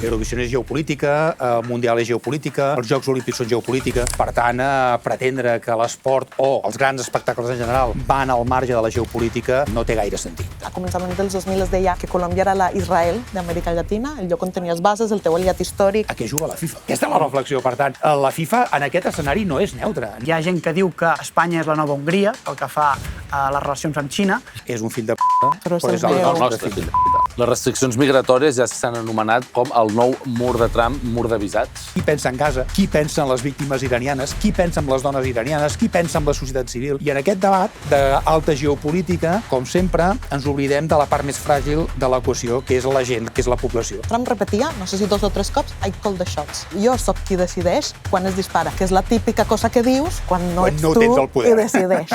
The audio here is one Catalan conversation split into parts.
Eurovisió és geopolítica, el Mundial és geopolítica, els Jocs Olímpics són geopolítica. Per tant, pretendre que l'esport o els grans espectacles en general van al marge de la geopolítica no té gaire sentit. A començaments dels 2000 es deia que Colòmbia era la Israel d'Amèrica Llatina, el lloc on tenies bases, el teu aliat històric. A què juga la FIFA? Aquesta és la reflexió. Per tant, la FIFA en aquest escenari no és neutra. Hi ha gent que diu que Espanya és la nova Hongria pel que fa a les relacions amb Xina. És un fill de p***, Però és el és el meu. nostre fill de p***. Les restriccions migratòries ja s'han anomenat com el nou mur de Trump, mur de visats. Qui pensa en Gaza? Qui pensa en les víctimes iranianes? Qui pensa en les dones iranianes? Qui pensa en la societat civil? I en aquest debat d'alta geopolítica, com sempre, ens oblidem de la part més fràgil de l'equació, que és la gent, que és la població. Trump repetia, no sé si 2 o 3 cops, I call the shots. Jo sóc qui decideix quan es dispara, que és la típica cosa que dius quan no ets tu tens el poder. qui decideix.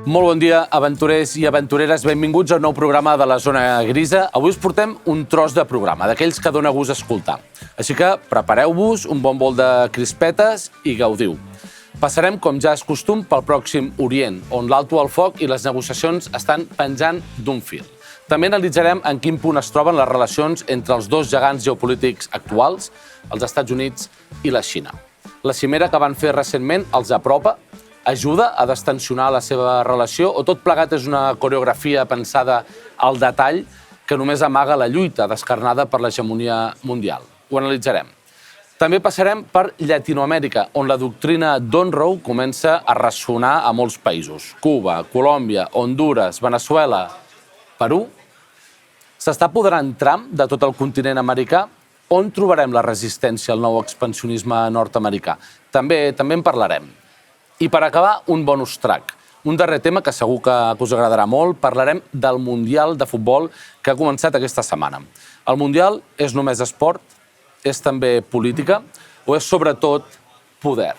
Molt bon dia, aventurers i aventureres. Benvinguts a un nou programa de la Zona Grisa. Avui us portem un tros de programa, d'aquells que dona gust escoltar. Així que prepareu-vos un bon bol de crispetes i gaudiu. Passarem, com ja és costum, pel Pròxim Orient, on l'alto al foc i les negociacions estan penjant d'un fil. També analitzarem en quin punt es troben les relacions entre els dos gegants geopolítics actuals, els Estats Units i la Xina. La cimera que van fer recentment els apropa, ajuda a destensionar la seva relació o tot plegat és una coreografia pensada al detall que només amaga la lluita descarnada per l'hegemonia mundial. Ho analitzarem. També passarem per Llatinoamèrica, on la doctrina d'Onroe comença a ressonar a molts països. Cuba, Colòmbia, Hondures, Veneçuela, Perú. S'està apoderant Trump de tot el continent americà? On trobarem la resistència al nou expansionisme nord-americà? També en parlarem. I per acabar, un bonus track. Un darrer tema que segur que us agradarà molt. Parlarem del Mundial de Futbol que ha començat aquesta setmana. El Mundial és només esport? És també política? O és sobretot poder?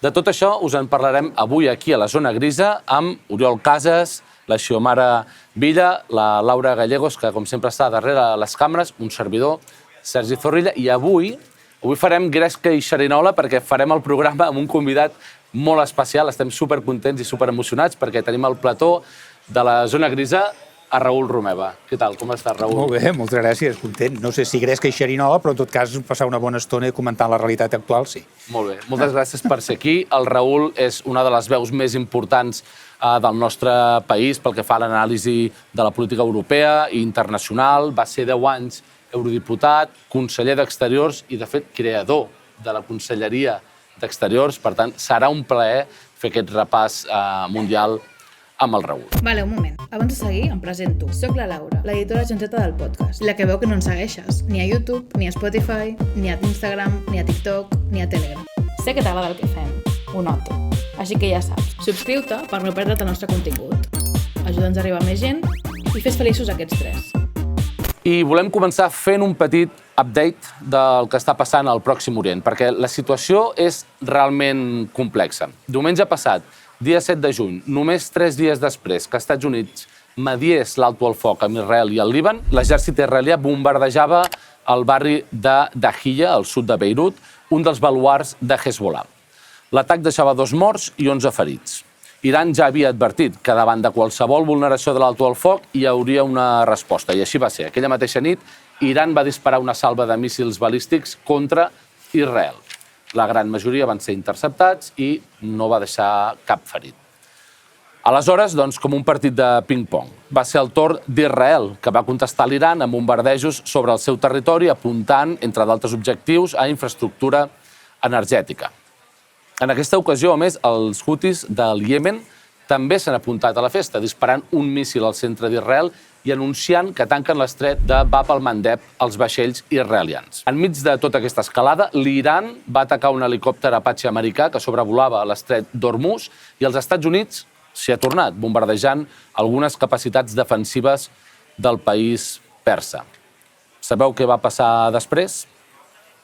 De tot això us en parlarem avui aquí a la Zona Grisa amb Oriol Casas, la Xiomara Villa, la Laura Gallegos, que com sempre està darrere les càmeres, un servidor, Sergi Zorrilla, i avui farem gresca i xerinola perquè farem el programa amb un convidat molt especial. Estem supercontents i superemocionats perquè tenim al plató de la Zona Grisa a Raül Romeva. Què tal? Com estàs, Raül? Molt bé, moltes gràcies, content. No sé si gresca i xerinola, però en tot cas passar una bona estona comentant la realitat actual, sí. Molt bé, moltes gràcies per ser aquí. El Raül és una de les veus més importants del nostre país pel que fa a l'anàlisi de la política europea i internacional. Va ser 10 anys eurodiputat, conseller d'Exteriors i, de fet, creador de la Conselleria d'Exteriors. Per tant, serà un plaer fer aquest repàs mundial amb el Raül. Vale, un moment. Abans de seguir, em presento. Soc la Laura, l'editora genteta del podcast. La que veu que no ens segueixes. Ni a YouTube, ni a Spotify, ni a Instagram, ni a TikTok, ni a Telegram. Sé que t'agrada el que fem. Ho noto. Així que ja saps. Subscriu-te per no perdre't el nostre contingut. Ajuda'ns a arribar a més gent i fes feliços aquests 3. I volem començar fent un petit update del que està passant al Pròxim Orient, perquè la situació és realment complexa. Diumenge passat, dia 7 de juny, només 3 dies després que els Estats Units mediés l'alto al foc amb Israel i el Líban, l'exèrcit israelià bombardejava el barri de Dahiyya, al sud de Beirut, un dels baluards de Hezbollah. L'atac deixava 2 morts i 11 ferits. Iran ja havia advertit que davant de qualsevol vulneració de l'alto al foc hi hauria una resposta, i així va ser. Aquella mateixa nit, Iran va disparar una salva de míssils balístics contra Israel. La gran majoria van ser interceptats i no va deixar cap ferit. Aleshores, doncs, com un partit de ping-pong, va ser el torn d'Israel, que va contestar a l'Iran amb bombardejos sobre el seu territori, apuntant, entre d'altres objectius, a infraestructura energètica. En aquesta ocasió, a més, els Houthis del Iemen també s'han apuntat a la festa, disparant un míssil al centre d'Israel i anunciant que tanquen l'estret de Bab al-Mandeb als vaixells israelians. Enmig de tota aquesta escalada, l'Iran va atacar un helicòpter Apache americà que sobrevolava l'estret d'Hormuz i els Estats Units s'hi ha tornat, bombardejant algunes capacitats defensives del país persa. Sabeu què va passar després?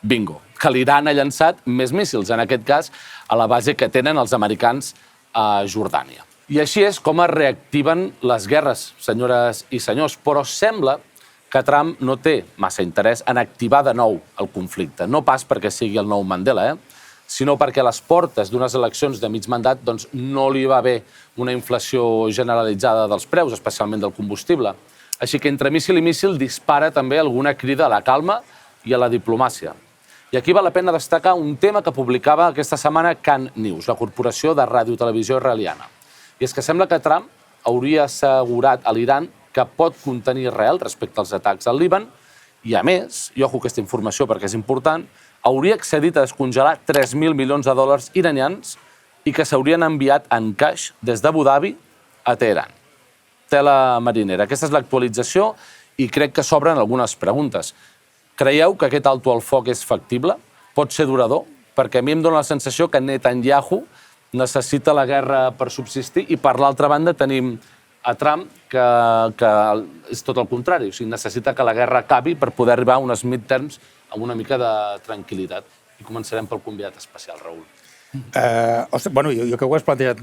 Bingo, que l'Iran ha llançat més míssils, en aquest cas a la base que tenen els americans a Jordània. I així és com es reactiven les guerres, senyores i senyors, però sembla que Trump no té massa interès en activar de nou el conflicte. No pas perquè sigui el nou Mandela, sinó perquè a les portes d'unes eleccions de mig mandat no li va bé una inflació generalitzada dels preus, especialment del combustible. Així que entre míssil i míssil dispara també alguna crida a la calma i a la diplomàcia. I aquí val la pena destacar un tema que publicava aquesta setmana Can News, la corporació de ràdio-televisió israeliana. I és que sembla que Trump hauria assegurat a l'Iran que pot contenir Israel respecte als atacs al Líban i, a més, i ojo aquesta informació perquè és important, hauria accedit a descongelar 3.000 milions de dòlars iranians i que s'haurien enviat en caix des d'Abu Dhabi a Teheran. Tela marinera. Aquesta és l'actualització i crec que s'obren algunes preguntes. Creieu que aquest alto al foc és factible? Pot ser durador? Perquè a mi em dóna la sensació que Netanyahu necessita la guerra per subsistir i, per l'altra banda, tenim a Trump que és tot el contrari. O sigui, necessita que la guerra acabi per poder arribar a unes midterms amb una mica de tranquil·litat. I començarem pel convidat especial, Raül. Bueno, jo que ho has plantejat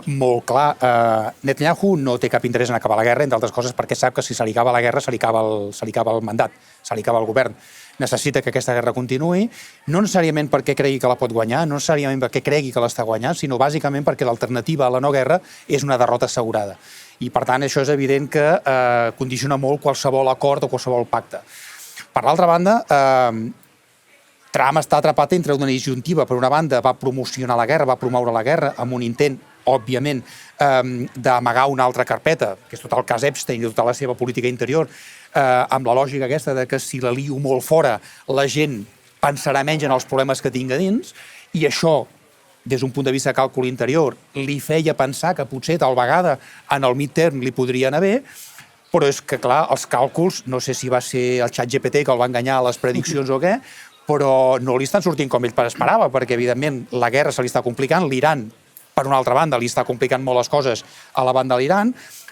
molt clar, Netanyahu no té cap interès en acabar la guerra, entre altres coses perquè sap que si se li acaba la guerra se li acaba el mandat, se li acaba el govern. Necessita que aquesta guerra continuï, no necessàriament perquè cregui que la pot guanyar, no necessàriament perquè cregui que l'està guanyant, sinó bàsicament perquè l'alternativa a la no guerra és una derrota assegurada. I, per tant, això és evident que condiciona molt qualsevol acord o qualsevol pacte. Per l'altra banda, Trump està atrapat entre una disjuntiva. Per una banda, va promocionar la guerra, va promoure la guerra amb un intent, òbviament, d'amagar una altra carpeta, que és tot el cas Epstein i tota la seva política interior, amb la lògica aquesta de que si la lio molt fora, la gent pensarà menys en els problemes que tinc a dins, i això, des d'un punt de vista de càlcul interior, li feia pensar que potser tal vegada en el midterm li podria anar bé, però és que, clar, els càlculs, no sé si va ser el ChatGPT que el va enganyar a les prediccions o què, però no li estan sortint com ell esperava, perquè, evidentment, la guerra se li està complicant, l'Iran, per una altra banda, li està complicant molt les coses a la banda de l'Iran,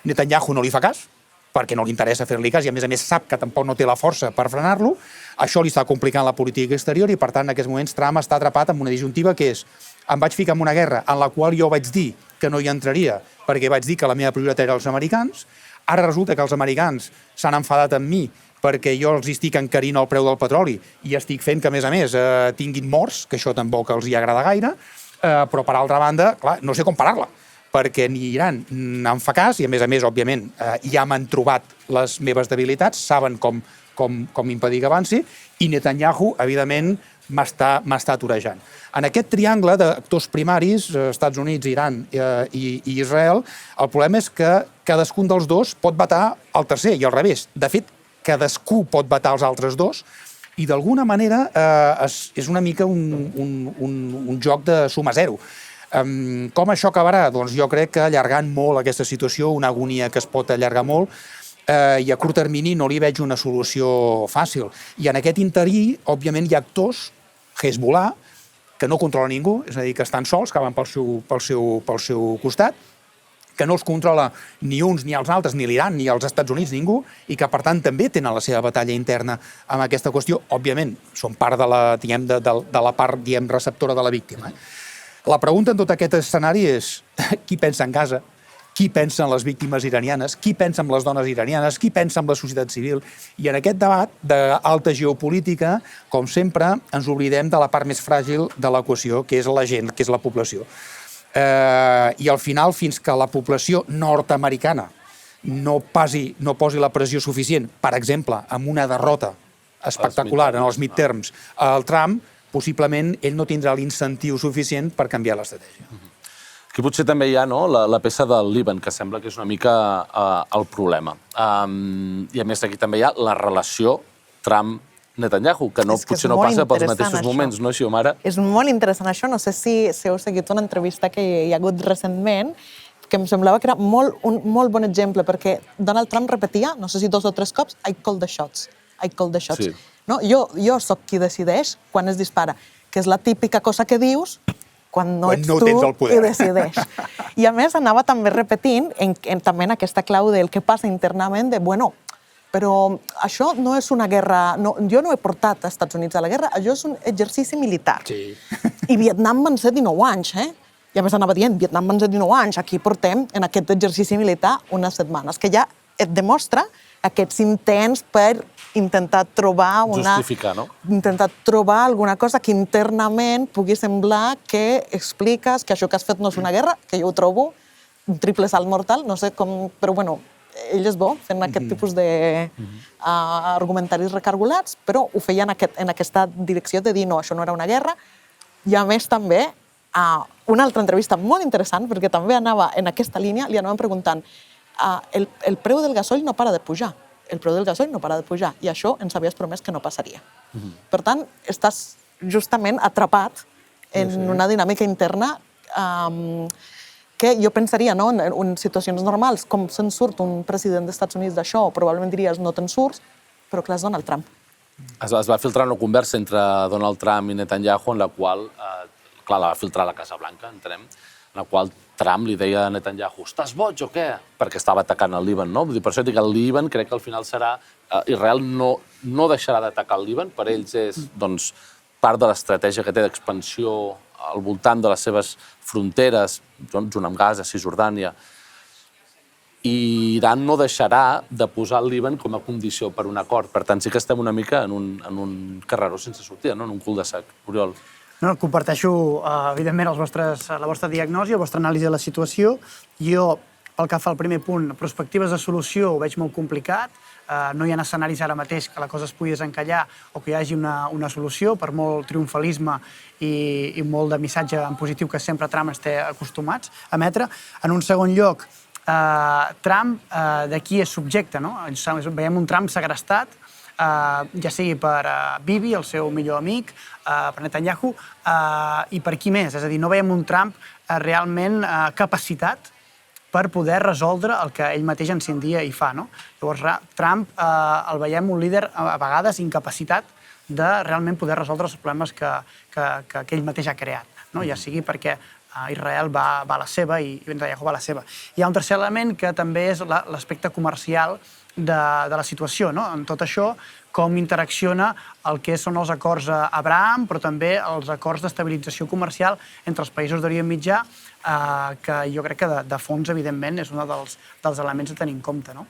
Netanyahu no li fa cas, perquè no li interessa fer-li cas, i a més sap que tampoc no té la força per frenar-lo, això li està complicant la política exterior i, per tant, en aquests moments Trump està atrapat en una disjuntiva que és em vaig ficar en una guerra en la qual jo vaig dir que no hi entraria perquè vaig dir que la meva prioritat era els americans, ara resulta que els americans s'han enfadat amb mi perquè jo els estic encarint el preu del petroli i estic fent que, a més, tinguin morts, que això tampoc els hi agrada gaire, però, per altra banda, clar, no sé com parar-la, perquè ni Iran em fa cas i, a més, òbviament, ja m'han trobat les meves debilitats, saben com impedir que avanci, i Netanyahu, evidentment, m'està aturejant. En aquest triangle d'actors primaris, Estats Units, Iran i Israel, el problema és que cadascun dels dos pot vetar el tercer, i al revés. De fet, cadascú pot vetar els altres dos, i d'alguna manera és una mica un joc de suma zero. Com això acabarà? Doncs jo crec que allargant molt aquesta situació, una agonia que es pot allargar molt, i a curt termini no li veig una solució fàcil. I en aquest interí, òbviament, hi ha actors, Hezbollah, que no controla ningú, és a dir, que estan sols, que van pel seu costat, que no els controla ni uns ni els altres, ni l'Iran, ni els Estats Units, ningú, i que, per tant, també tenen la seva batalla interna amb aquesta qüestió. Òbviament, són part de la part, receptora de la víctima. La pregunta en tot aquest escenari és qui pensa en Gaza, qui pensa en les víctimes iranianes, qui pensa en les dones iranianes, qui pensa en la societat civil. I en aquest debat d'alta geopolítica, com sempre, ens oblidem de la part més fràgil de l'equació, que és la gent, que és la població. I al final, fins que la població nord-americana no posi la pressió suficient, per exemple, amb una derrota espectacular en els midterms al Trump, possiblement ell no tindrà l'incentiu suficient per canviar l'estratègia. Aquí potser també hi ha la peça del Líban, que sembla que és una mica el problema. I a més aquí també hi ha la relació Trump-Netanyahu, que potser no passa pels mateixos moments, no, Xiomara? És molt interessant això. No sé si heu seguit una entrevista que hi ha hagut recentment, que em semblava que era un molt bon exemple, perquè Donald Trump repetia, no sé si 2 o 3 cops, I call the shots. I call the shots. Sí. No? Jo sóc qui decideix quan es dispara, que és la típica cosa que dius quan no ets tu qui decideix. I a més anava també repetint, també en aquesta clau del que passa internament, de, bueno, però això no és una guerra... Jo no he portat als Estats Units a la guerra, això és un exercici militar. Sí. I Vietnam van ser 19 anys, I a més anava dient, Vietnam van ser 19 anys, aquí portem en aquest exercici militar unes setmanes, que ja et demostra aquests intents per intentar trobar justificar, no? Intentar trobar alguna cosa que internament pugui semblar que expliques que això que has fet no és una guerra, que jo ho trobo un triple salt mortal, no sé com... Però, bueno, ell és bo fent aquest tipus d'argumentaris recargolats, però ho feia en aquesta direcció de dir no, això no era una guerra. I a més també, una altra entrevista molt interessant, perquè també anava en aquesta línia, li anaven preguntant el preu del gasoil no para de pujar. El preu del gasoil no para de pujar. I això ens havies promès que no passaria. Per tant, estàs justament atrapat en una dinàmica interna que jo pensaria, no, en situacions normals, com se'n surt un president dels Estats Units d'això, probablement diries no te'n surts, però clar, és Donald Trump. Es va filtrar una conversa entre Donald Trump i Netanyahu en la qual, clar, la va filtrar la Casa Blanca, entenem, en la qual Trump li deia a Netanyahu «Estàs boig o què?» Perquè estava atacant el Líban, no? Per això dic que el Líban crec que al final serà... Israel no deixarà d'atacar el Líban, per ells és part de l'estratègia que té d'expansió al voltant de les seves fronteres, junt amb Gaza, Cisjordània, i Iran no deixarà de posar el Líban com a condició per un acord. Per tant, sí que estem una mica en un carreró sense sortida, no? En un cul-de-sac. Oriol. No, comparteixo, evidentment, la vostra diagnosi, la vostra anàlisi de la situació. Jo, pel que fa al primer punt, perspectives de solució ho veig molt complicat. No hi ha escenaris ara mateix que la cosa es pugui desencallar o que hi hagi una solució, per molt triomfalisme i molt de missatge en positiu que sempre Trump esté acostumats a emetre. En un segon lloc, Trump de qui és subjecte, no? Veiem un Trump segrestat, ja sigui per Bibi, el seu millor amic, per Netanyahu, i per qui més? És a dir, no veiem un Trump realment capacitat per poder resoldre el que ell mateix encendia i fa, no? Llavors, Trump el veiem un líder a vegades incapacitat de realment poder resoldre els problemes que ell mateix ha creat, no? Ja sigui perquè Israel va a la seva i Netanyahu va a la seva. Hi ha un tercer element que també és l'aspecte comercial de la situació, no? En tot això, com interacciona el que són els acords Abraham, però també els acords d'estabilització comercial entre els països d'Orient Mitjà, que jo crec que de fons, evidentment, és un dels elements a tenir en compte, no?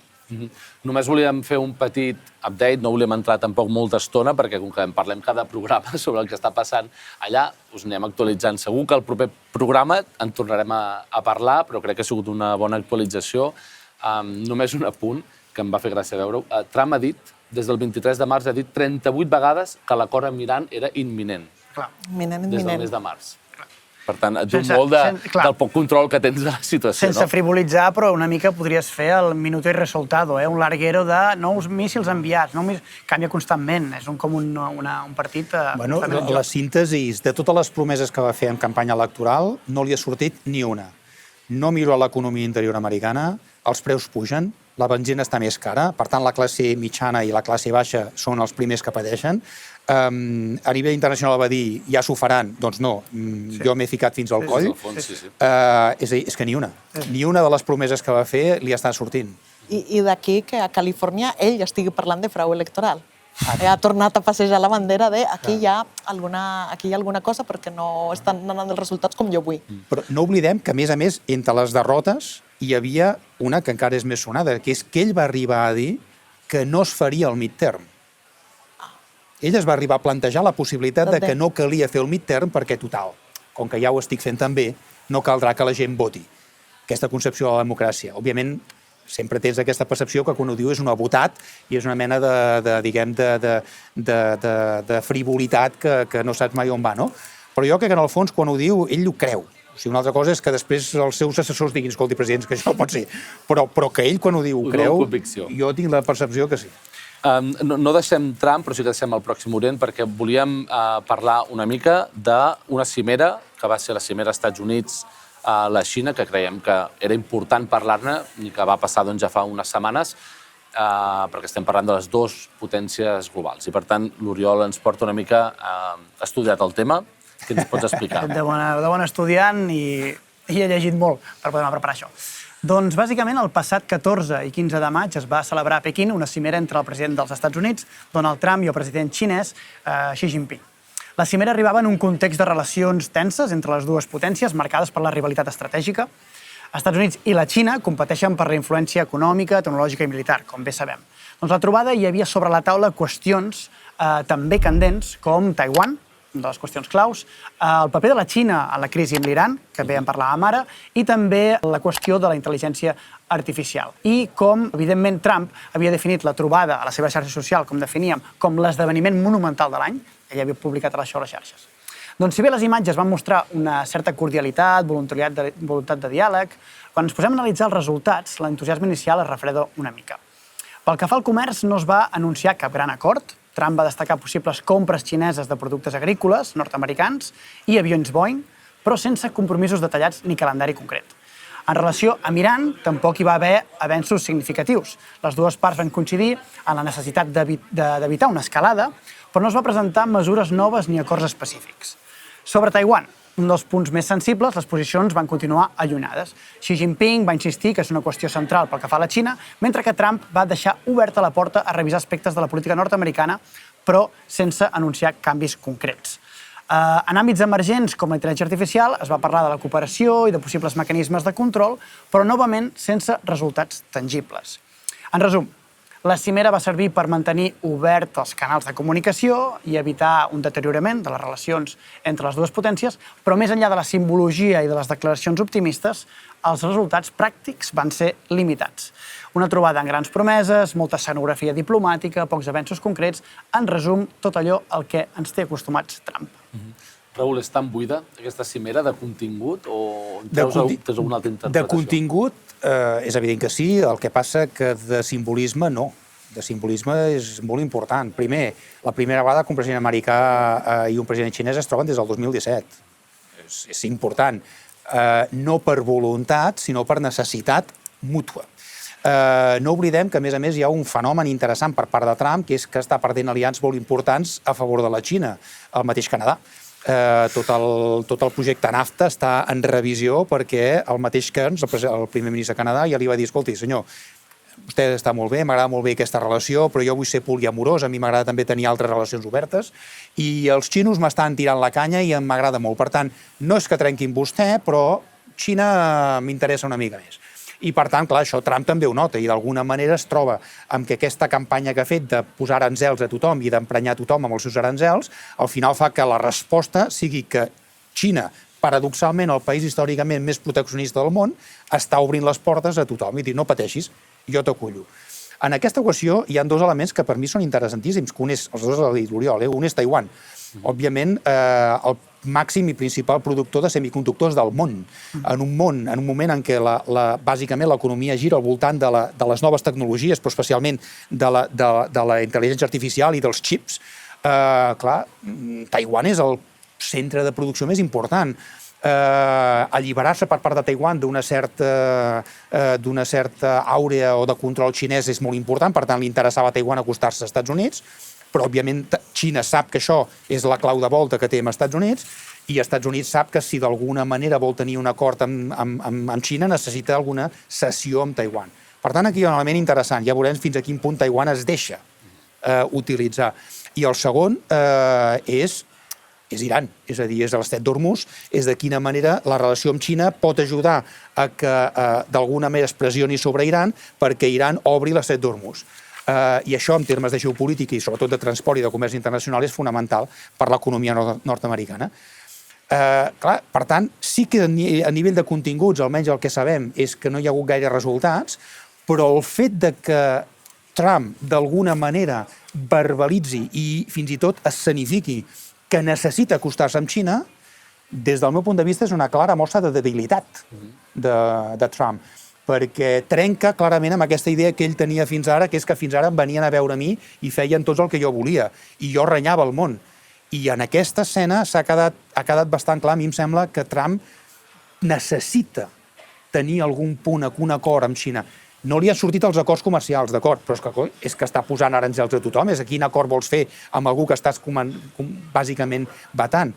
Només volíem fer un petit update, no volíem entrar tampoc molta estona, perquè com que en parlem cada programa sobre el que està passant allà, us anem actualitzant. Segur que el proper programa en tornarem a parlar, però crec que ha sigut una bona actualització. Només un apunt, que em va fer gràcia veure-ho. Trump ha dit, des del 23 de març, ha dit 38 vegades que l'acord amb Iran era imminent. Imminent. Des del mes de març. Per tant, et diu molt del poc control que tens de la situació, no? Sense frivolitzar, però una mica podries fer el minuto y resultado, un larguero de nous míssils enviats, canvia constantment, és com un partit... Bueno, la síntesi de totes les promeses que va fer en campanya electoral no li ha sortit ni una. No miro a l'economia interior americana, els preus pugen, la benzina està més cara, per tant la classe mitjana i la classe baixa són els primers que pateixen. A nivell internacional va dir, ja s'ho faran, doncs no, jo m'he ficat fins al coll. És a dir, és que ni una. Ni una de les promeses que va fer li està sortint. I d'aquí que a Califòrnia ell estigui parlant de frau electoral. Ha tornat a passejar la bandera de aquí hi ha alguna cosa perquè no estan anant els resultats com jo vull. Però no oblidem que, a més, entre les derrotes hi havia una que encara és més sonada, que és que ell va arribar a dir que no es faria el midterm. Ell es va arribar a plantejar la possibilitat de que no calia fer el midterm perquè, total, com que ja ho estic fent també, no caldrà que la gent voti. Aquesta concepció de la democràcia. Òbviament, sempre tens aquesta percepció que quan ho diu és un votat i és una mena de frivolitat que no saps mai on va, no? Però jo crec que en el fons quan ho diu ell ho creu. O sigui, una altra cosa és que després els seus assessors diguin, escolti, presidents, que això no pot ser. Però que ell quan ho diu ho creu, jo tinc la percepció que sí. No deixem Trump, però sí que deixem el Pròxim Orient, perquè volíem parlar una mica d'una cimera, que va ser la cimera als Estats Units a la Xina, que creiem que era important parlar-ne i que va passar ja fa unes setmanes, perquè estem parlant de les dues potències globals. I, per tant, l'Oriol ens porta una mica estudiat el tema. Què ens pots explicar? De bon estudiant i he llegit molt per poder preparar això. Doncs, bàsicament, el passat 14 i 15 de maig es va celebrar a Pequín una cimera entre el president dels Estats Units, Donald Trump, i el president xinès, Xi Jinping. La cimera arribava en un context de relacions tenses entre les dues potències, marcades per la rivalitat estratègica. Els Estats Units i la Xina competeixen per la influència econòmica, tecnològica i militar, com bé sabem. Doncs la trobada hi havia sobre la taula qüestions també candents, com Taiwan, una de les qüestions claus, el paper de la Xina en la crisi amb l'Iran, que bé en parlàvem ara, i també la qüestió de la intel·ligència artificial. I com, evidentment, Trump havia definit la trobada a la seva xarxa social, com definíem, com l'esdeveniment monumental de l'any, ell havia publicat això a les xarxes. Doncs si bé les imatges van mostrar una certa cordialitat, voluntat de diàleg, quan ens posem a analitzar els resultats, l'entusiasme inicial es refreda una mica. Pel que fa al comerç, no es va anunciar cap gran acord. Trump va destacar possibles compres xineses de productes agrícoles nord-americans i avions Boeing, però sense compromisos detallats ni calendari concret. En relació amb Iran, tampoc hi va haver avenços significatius. Les dues parts van coincidir en la necessitat d'evitar una escalada, però no es va presentar mesures noves ni acords específics. Sobre Taiwan, un dels punts més sensibles, les posicions van continuar allunyades. Xi Jinping va insistir que és una qüestió central pel que fa a la Xina, mentre que Trump va deixar oberta la porta a revisar aspectes de la política nord-americana, però sense anunciar canvis concrets. En àmbits emergents com la intel·ligència artificial es va parlar de la cooperació i de possibles mecanismes de control, però novament sense resultats tangibles. En resum, la cimera va servir per mantenir oberts els canals de comunicació i evitar un deteriorament de les relacions entre les dues potències, però més enllà de la simbologia i de les declaracions optimistes, els resultats pràctics van ser limitats. Una trobada amb grans promeses, molta escenografia diplomàtica, pocs avenços concrets, en resum, tot allò al que ens té acostumats Trump. Raül, és tan buida aquesta cimera de contingut o tens alguna altra interpretació? De contingut, és evident que sí, el que passa que de simbolisme no. De simbolisme és molt important. Primer, la primera vegada que un president americà i un president xinès es troben des del 2017. És important. No per voluntat, sinó per necessitat mútua. No oblidem que, a més, hi ha un fenomen interessant per part de Trump, que és que està perdent aliats molt importants a favor de la Xina, el mateix Canadà. Tot el projecte NAFTA està en revisió perquè el mateix Kearns, el primer ministre de Canadà, ja li va dir, escolti, senyor, vostè està molt bé, m'agrada molt bé aquesta relació, però jo vull ser poliamorós, a mi m'agrada també tenir altres relacions obertes, i els xinos m'estan tirant la canya i m'agrada molt. Per tant, no és que trenquin vostè, però Xina m'interessa una mica més. I, per tant, clar, això Trump també ho nota i d'alguna manera es troba amb que aquesta campanya que ha fet de posar aranzels a tothom i d'emprenyar tothom amb els seus aranzels, al final fa que la resposta sigui que Xina, paradoxalment el país històricament més proteccionista del món, està obrint les portes a tothom i dir, no pateixis, jo t'acullo. En aquesta equació hi ha dos elements que per mi són interessantíssims, que un és, els dos l'ha dit l'Oriol, un és Taiwan. Òbviament, el màxim i principal productor de semiconductors del món. En un moment en què bàsicament l'economia gira al voltant de les noves tecnologies, però especialment de la intel·ligència artificial i dels xips, clar, Taiwan és el centre de producció més important. Alliberar-se per part de Taiwan d'una certa àurea o de control xinès és molt important, per tant li interessava a Taiwan acostar-se als Estats Units, però òbviament Xina sap que això és la clau de volta que té amb els Estats Units i els Estats Units sap que si d'alguna manera vol tenir un acord amb Xina necessita alguna cessió amb Taiwan. Per tant, aquí hi ha un element interessant. Ja veurem fins a quin punt Taiwan es deixa utilitzar. I el segon és Iran, és a dir, és l'Estret d'Hormuz, és de quina manera la relació amb Xina pot ajudar a que d'alguna manera es pressioni sobre Iran perquè Iran obri l'Estret d'Hormuz. I això, en termes de geopolítica i sobretot de transport i de comerç internacional, és fonamental per l'economia nord-americana. Per tant, sí que a nivell de continguts, almenys el que sabem, és que no hi ha hagut gaire resultats, però el fet de que Trump, d'alguna manera, verbalitzi i fins i tot escenifiqui que necessita acostar-se amb Xina, des del meu punt de vista és una clara mostra de debilitat de Trump, perquè trenca clarament amb aquesta idea que ell tenia fins ara, que és que fins ara em venien a veure a mi i feien tots el que jo volia, i jo renyava el món. I en aquesta escena ha quedat bastant clar, a mi em sembla que Trump necessita tenir algun punt, algun acord amb Xina. No li han sortit els acords comercials, d'acord, però és que està posant aranzels a tothom, és a quin acord vols fer amb algú que estàs bàsicament vetant.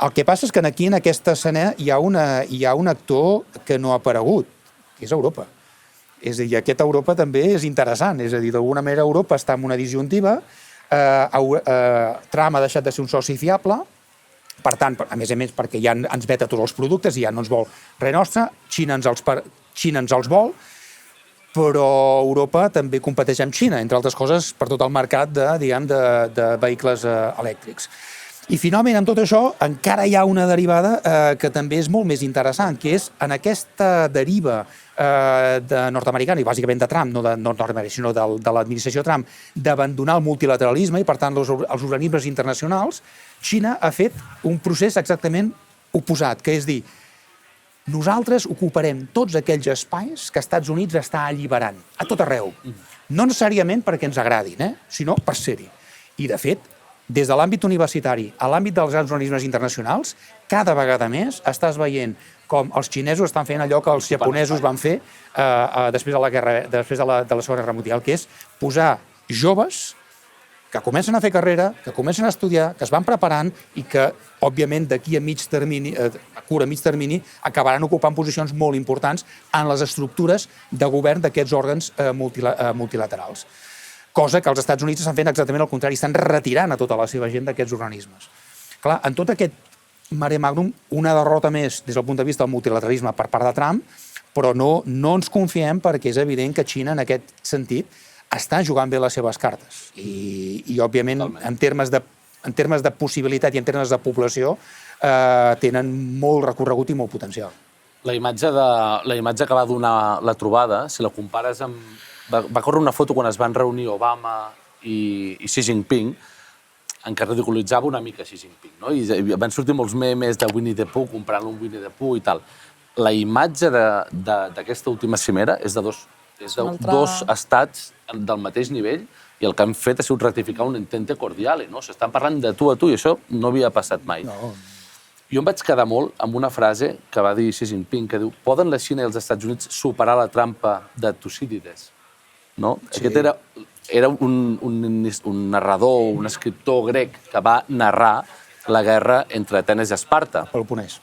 El que passa és que aquí, en aquesta escena, hi ha un actor que no ha aparegut, que és Europa. És a dir, aquesta Europa també és interessant, és a dir, d'alguna manera Europa està en una disjuntiva, Trump ha deixat de ser un soci fiable, per tant, a més perquè ja ens veta tots els productes i ja no ens vol res nostre, Xina ens els vol, però Europa també competeix amb Xina, entre altres coses, per tot el mercat de vehicles elèctrics. I finalment, amb tot això, encara hi ha una derivada que també és molt més interessant, que és en aquesta deriva nord-americana, i bàsicament de Trump, no de nord-americana, sinó de l'administració Trump, d'abandonar el multilateralisme i, per tant, els organismes internacionals, Xina ha fet un procés exactament oposat, que és dir, nosaltres ocuparem tots aquells espais que Estats Units està alliberant, a tot arreu. No necessàriament perquè ens agradin, sinó per ser-hi. I, de fet, des de l'àmbit universitari a l'àmbit dels organismes internacionals, cada vegada més estàs veient com els xinesos estan fent allò que els japonesos van fer després de la Segona Guerra Mundial, que és posar joves que comencen a fer carrera, que comencen a estudiar, que es van preparant i que, òbviament, d'aquí a curt a mig termini, acabaran ocupant posicions molt importants en les estructures de govern d'aquests òrgans multilaterals. Cosa que els Estats Units estan fent exactament el contrari, estan retirant a tota la seva gent d'aquests organismes. Clar, en tot aquest mare magnum, una derrota més des del punt de vista del multilateralisme per part de Trump, però no ens confiem perquè és evident que Xina, en aquest sentit, està jugant bé les seves cartes. I òbviament, en termes de possibilitat i en termes de població, tenen molt recorregut i molt potencial. La imatge que va donar la trobada, si la compares amb... Va córrer una foto quan es van reunir Obama i Xi Jinping, en què ridiculitzava una mica Xi Jinping, no? I van sortir molts memes de Winnie the Pooh, comprant un Winnie the Pooh i tal. La imatge d'aquesta última cimera és de dos estats del mateix nivell i el que han fet ha sigut ratificar un entente cordiale, no? S'estan parlant de tu a tu i això no havia passat mai. Jo em vaig quedar molt amb una frase que va dir Xi Jinping, que diu: poden la Xina i els Estats Units superar la trampa de Tucídides? No? Sí. Aquest era un narrador, un escriptor grec que va narrar la guerra entre Atenes i Esparta. Peloponès.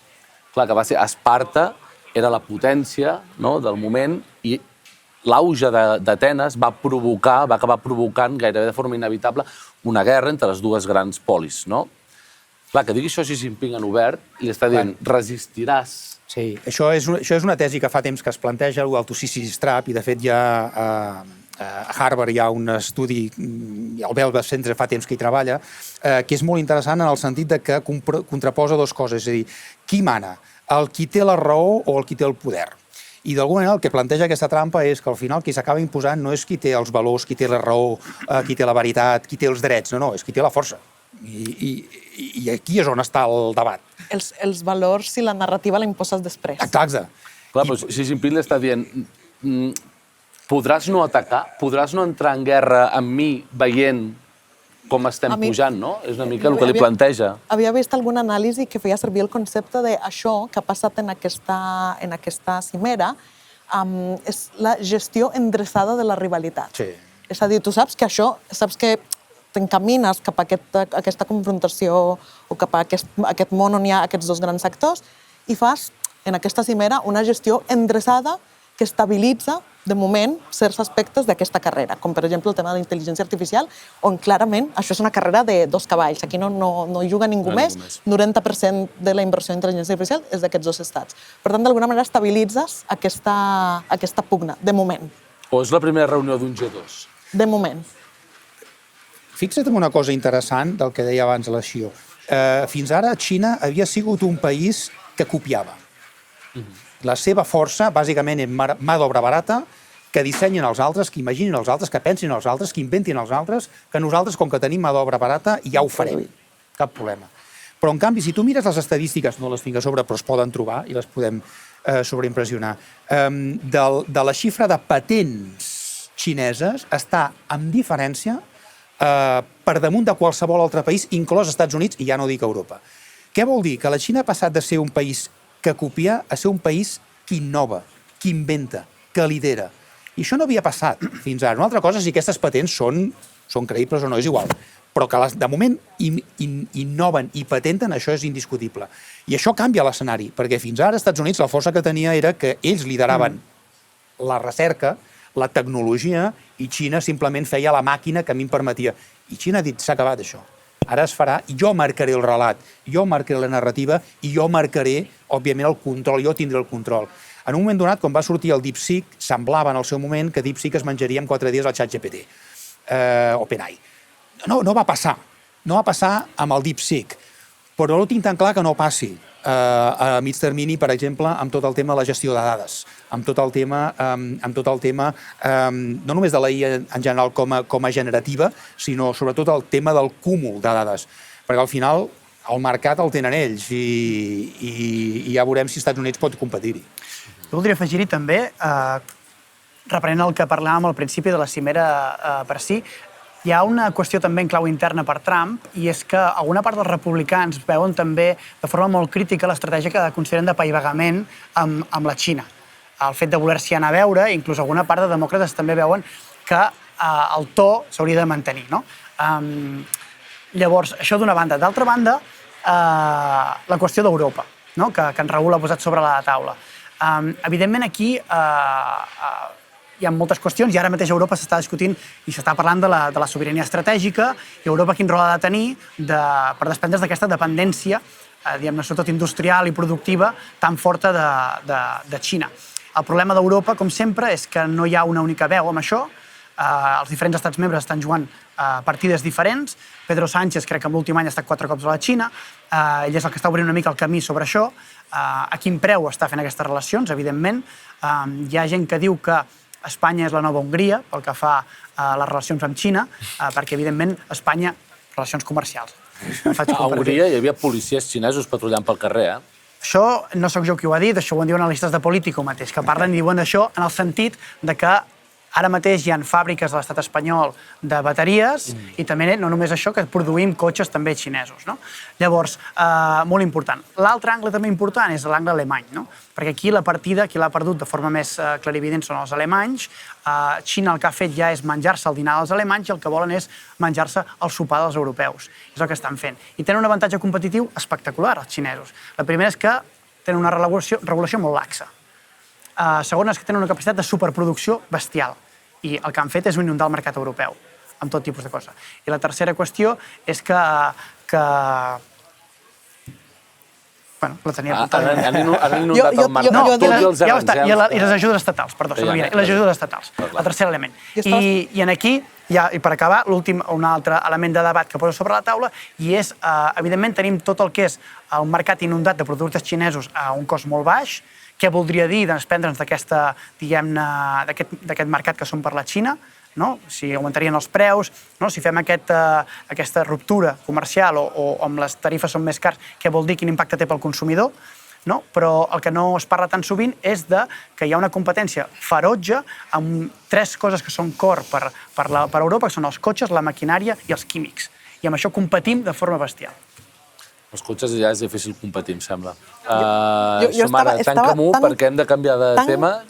Clar, que va ser Esparta, era la potència, no, del moment, i l'auge d'Atenes va acabar provocant gairebé de forma inevitable una guerra entre les dues grans polis, no? Clar, que digui això Xi Jinping en obert, li està dient, resistiràs. Sí, això és una tesi que fa temps que es planteja, el Thucydides trap, i de fet ja a Harvard hi ha un estudi, el Belva Centre fa temps que hi treballa, que és molt interessant en el sentit que contraposa dues coses, és a dir, qui mana, el qui té la raó o el qui té el poder. I d'alguna manera el que planteja aquesta trampa és que al final qui s'acaba imposant no és qui té els valors, qui té la raó, qui té la veritat, qui té els drets, no, és qui té la força. I aquí és on està el debat. Els valors i la narrativa la imposes després. Exacte. Clar, però Xi Jinping li està dient: podràs no atacar, podràs no entrar en guerra amb mi veient com estem pujant, no? És una mica el que li planteja. Havia vist alguna anàlisi que feia servir el concepte d'això que ha passat en aquesta cimera, és la gestió endreçada de la rivalitat. Sí. És a dir, tu saps que t'encamines cap a aquesta confrontació o cap a aquest món on hi ha aquests dos grans actors i fas, en aquesta cimera, una gestió endreçada que estabilitza, de moment, certs aspectes d'aquesta carrera, com per exemple el tema de la intel·ligència artificial, on clarament això és una carrera de dos cavalls. Aquí no hi juga ningú més. 90% de la inversió en intel·ligència artificial és d'aquests dos estats. Per tant, d'alguna manera estabilitzes aquesta pugna, de moment. O és la primera reunió d'un G2? De moment. Fixa't en una cosa interessant del que deia abans la Xió. Fins ara, Xina havia sigut un país que copiava. La seva força, bàsicament, és mà d'obra barata, que dissenyen els altres, que imaginin els altres, que pensin els altres, que inventin els altres, que nosaltres, com que tenim mà d'obra barata, ja ho farem. Cap problema. Però, en canvi, si tu mires les estadístiques, no les tinc a sobre, però es poden trobar i les podem sobreimpressionar, de la xifra de patents xineses està en diferència per damunt de qualsevol altre país, inclòs Estats Units, i ja no dic Europa. Què vol dir? Que la Xina ha passat de ser un país que copia a ser un país que innova, que inventa, que lidera. I això no havia passat fins ara. Una altra cosa és si aquestes patents són creïbles o no, és igual. Però que de moment innoven i patenten, això és indiscutible. I això canvia l'escenari, perquè fins ara als Estats Units la força que tenia era que ells lideraven la recerca, la tecnologia, i Xina simplement feia la màquina que a mi em permetia. I Xina ha dit, s'ha acabat això. Ara es farà, jo marcaré el relat, jo marcaré la narrativa i jo marcaré, òbviament, el control, jo tindré el control. En un moment donat, quan va sortir el DeepSeek, semblava en el seu moment que DeepSeek es menjaria en 4 dies al ChatGPT, OpenAI. No va passar. No va passar amb el DeepSeek. però no tinc tan clar que no passi a mig termini, per exemple, amb tot el tema de la gestió de dades, amb tot el tema no només de la IA en general com a generativa, sinó sobretot el tema del cúmul de dades, perquè al final el mercat el tenen ells i ja veurem si els Estats Units pot competir-hi. Jo voldria afegir-hi també, reprenent el que parlàvem al principi de la cimera per si, hi ha una qüestió també en clau interna per Trump, i és que alguna part dels republicans veuen també de forma molt crítica l'estratègia que consideren de paivagament amb la Xina. El fet de voler-s'hi anar a veure, inclús alguna part de demòcrates també veuen que el to s'hauria de mantenir. Llavors, això d'una banda. D'altra banda, la qüestió d'Europa, que en Raül ha posat sobre la taula. Evidentment, aquí hi ha moltes qüestions i ara mateix a Europa s'està discutint i s'està parlant de la sobirania estratègica i Europa quin rol ha de tenir per desprendre's d'aquesta dependència, diguem-ne, sobretot industrial i productiva, tan forta de Xina. El problema d'Europa, com sempre, és que no hi ha una única veu amb això. Els diferents estats membres estan jugant partides diferents. Pedro Sánchez crec que en l'últim any ha estat 4 cops a la Xina. Ell és el que està obrint una mica el camí sobre això. A quin preu està fent aquestes relacions, evidentment. Hi ha gent que diu que Espanya és la nova Hongria pel que fa a les relacions amb Xina, perquè, evidentment, Espanya, relacions comercials. A Hongria hi havia policies xinesos patrullant pel carrer, Això no sóc jo qui ho ha dit, això ho diuen analistes de Politico mateix, que parlen i diuen d'això en el sentit de que ara mateix hi ha fàbriques a l'estat espanyol de bateries i també, no només això, que produïm cotxes també xinesos. Llavors, molt important. L'altre angle també important és l'angle alemany, perquè aquí la partida, qui l'ha perdut de forma més clarivident són els alemanys. Xina el que ha fet ja és menjar-se el dinar dels alemanys i el que volen és menjar-se el sopar dels europeus. És el que estan fent. I tenen un avantatge competitiu espectacular, els xinesos. La primera és que tenen una regulació molt laxa. Segona és que tenen una capacitat de superproducció bestial i el que han fet és inundar el mercat europeu amb tot tipus de cosa. I la tercera qüestió és que bueno, la tenia apuntada. Han inundat el mercat, tot i els aranzels. I les ajudes estatals, perdó, i les ajudes estatals, el tercer element. I aquí, i per acabar, un altre element de debat que poso sobre la taula, i és, evidentment, tenim tot el que és un mercat inundat de productes xinesos a un cost molt baix. Què voldria dir desprendre'ns d'aquest mercat que som per la Xina? Si augmentarien els preus, si fem aquesta ruptura comercial o amb les tarifes són més cars, què vol dir, quin impacte té pel consumidor? Però el que no es parla tan sovint és que hi ha una competència ferotge amb 3 coses que són core per Europa, que són els cotxes, la maquinària i els químics. I amb això competim de forma bestial. Els cotxes ja és difícil competir, em sembla. Samara, tanca-m'ho perquè hem de canviar de tema.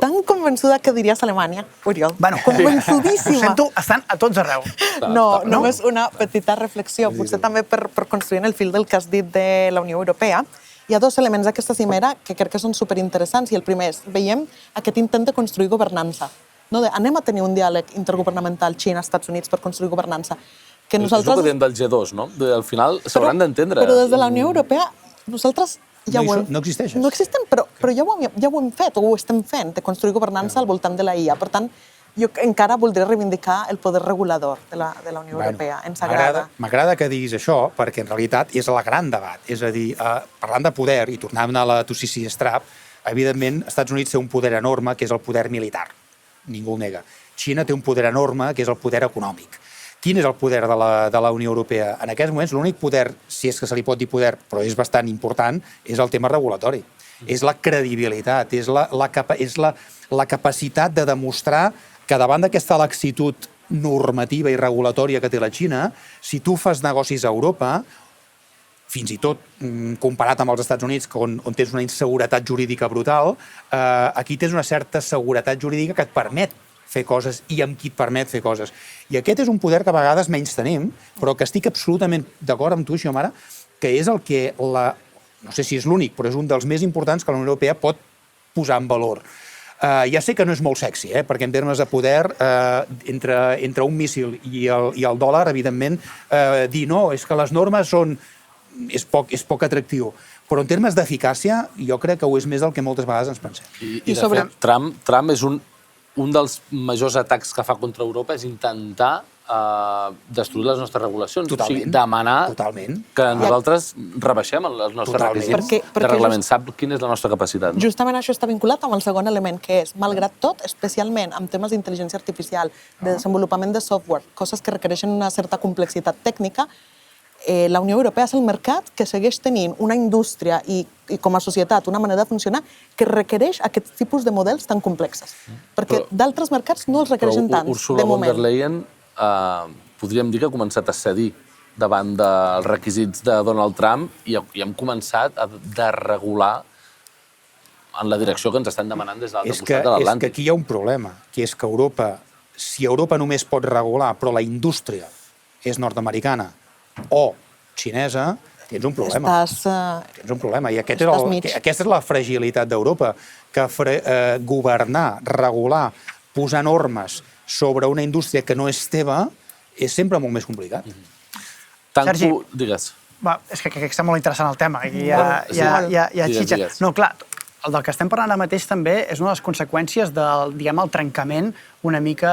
Tan convençuda que diries Alemanya, Oriol. Convençudíssima. Ho sento, estan a tots arreu. No, només una petita reflexió, potser també per construir en el fil del que has dit de la Unió Europea. Hi ha 2 elements d'aquesta cimera que crec que són superinteressants i el primer és, veiem aquest intent de construir governança. Anem a tenir un diàleg intergovernamental Xina-Estats Units per construir governança. És el que diem del G2, no? Al final s'hauran d'entendre. Però des de la Unió Europea, nosaltres ja ho hem... No existeixen. No existen, però ja ho hem fet, o ho estem fent, de construir governança al voltant de la IA. Per tant, jo encara voldria reivindicar el poder regulador de la Unió Europea. Ens agrada. M'agrada que diguis això, perquè en realitat és el gran debat. És a dir, parlant de poder, i tornant a la Tussisi Strap, evidentment, Estats Units té un poder enorme, que és el poder militar. Ningú el nega. Xina té un poder enorme, que és el poder econòmic. Quin és el poder de la Unió Europea? En aquests moments, l'únic poder, si és que se li pot dir poder, però és bastant important, és el tema regulatori. És la credibilitat, és la capacitat de demostrar que davant d'aquesta laxitud normativa i regulatòria que té la Xina, si tu fas negocis a Europa, fins i tot comparat amb els Estats Units, on tens una inseguretat jurídica brutal, aquí tens una certa seguretat jurídica que et permet fer coses i amb qui et permet fer coses. I aquest és un poder que a vegades menys tenim, però que estic absolutament d'acord amb tu, Xiomara, que és el que no sé si és l'únic, però és un dels més importants que la Unió Europea pot posar en valor. Ja sé que no és molt sexy, perquè en termes de poder, entre un míssil i el dòlar, evidentment, dir no, és que les normes són... és poc atractiu. Però en termes d'eficàcia, jo crec que ho és més del que moltes vegades ens pensem. I de fet, Trump és un dels majors atacs que fa contra Europa és intentar destruir les nostres regulacions. Totalment. O sigui, demanar que nosaltres rebaixem els nostres requisits de reglament. Sap quina és la nostra capacitat. Justament això està vinculat amb el segon element, que és, malgrat tot, especialment amb temes d'intel·ligència artificial, de desenvolupament de software, coses que requereixen una certa complexitat tècnica, la Unió Europea és el mercat que segueix tenint una indústria i com a societat una manera de funcionar que requereix aquests tipus de models tan complexes. Perquè d'altres mercats no els requereixen tant, de moment. Ursula von der Leyen podríem dir que ha començat a cedir davant dels requisits de Donald Trump i hem començat a desregular en la direcció que ens estan demanant des de l'altre costat de l'Atlàntic. És que aquí hi ha un problema, que és que Europa, si Europa només pot regular, però la indústria és nord-americana o xinesa, tens un problema. Tens un problema. I aquesta és la fragilitat d'Europa, que governar, regular, posar normes sobre una indústria que no és teva és sempre molt més complicat. Sergi, digues. És que crec que està molt interessant el tema. Hi ha xitxa. No, clar, el del que estem parlant ara mateix també és una de les conseqüències del, diguem, el trencament una mica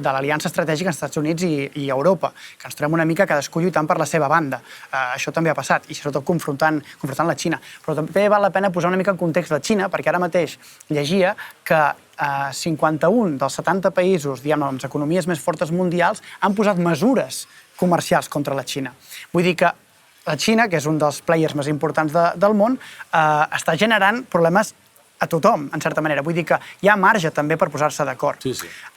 de l'aliança estratègica entre Estats Units i Europa, que ens trobem una mica cadascú lluitant per la seva banda. Això també ha passat, i sobretot confrontant la Xina. Però també val la pena posar una mica en context la Xina, perquè ara mateix llegia que 51 dels 70 països, diguem, amb les economies més fortes mundials, han posat mesures comercials contra la Xina. Vull dir que la Xina, que és un dels players més importants del món, està generant problemes a tothom, en certa manera. Vull dir que hi ha marge també per posar-se d'acord.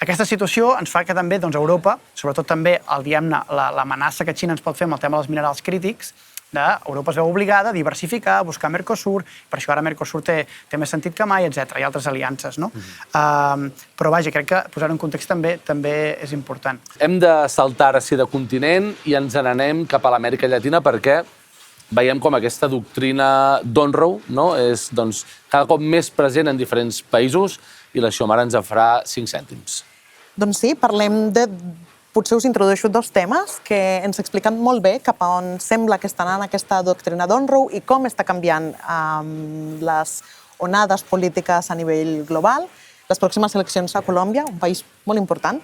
Aquesta situació ens fa que també Europa, sobretot també l'amenaça que Xina ens pot fer amb el tema dels minerals crítics, Europa es veu obligada a diversificar, a buscar Mercosur, per això ara Mercosur té més sentit que mai, etc. i altres aliances. Però vaja, crec que posar-ho en context també és important. Hem de saltar així de continent i ens n'anem cap a l'Amèrica Llatina perquè veiem com aquesta doctrina d'Onroe és cada cop més present en diferents països i la Xiomara ens en farà 5 cèntims. Doncs sí, parlem de... Potser us introdueixo 2 temes que ens expliquen molt bé cap a on sembla que està anant aquesta doctrina d'Onroe i com està canviant les onades polítiques a nivell global, les pròximes eleccions a Colòmbia, un país molt important,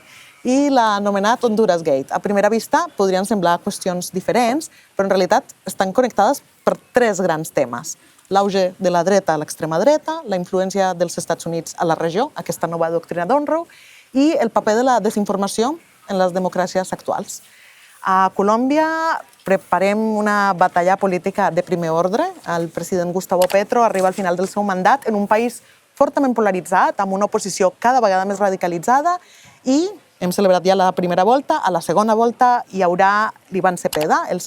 i l'anomenat Honduras Gate. A primera vista podrien semblar qüestions diferents, però en realitat estan connectades per 3 grans temes. L'auge de la dreta a l'extrema dreta, la influència dels Estats Units a la regió, aquesta nova doctrina d'Onroe, i el paper de la desinformació en les democràcies actuals. A Colòmbia preparem una batalla política de primer ordre. El president Gustavo Petro arriba al final del seu mandat en un país fortament polaritzat, amb una oposició cada vegada més radicalitzada i hem celebrat ja la primera volta. A la segona volta hi haurà l'Iván Cepeda, del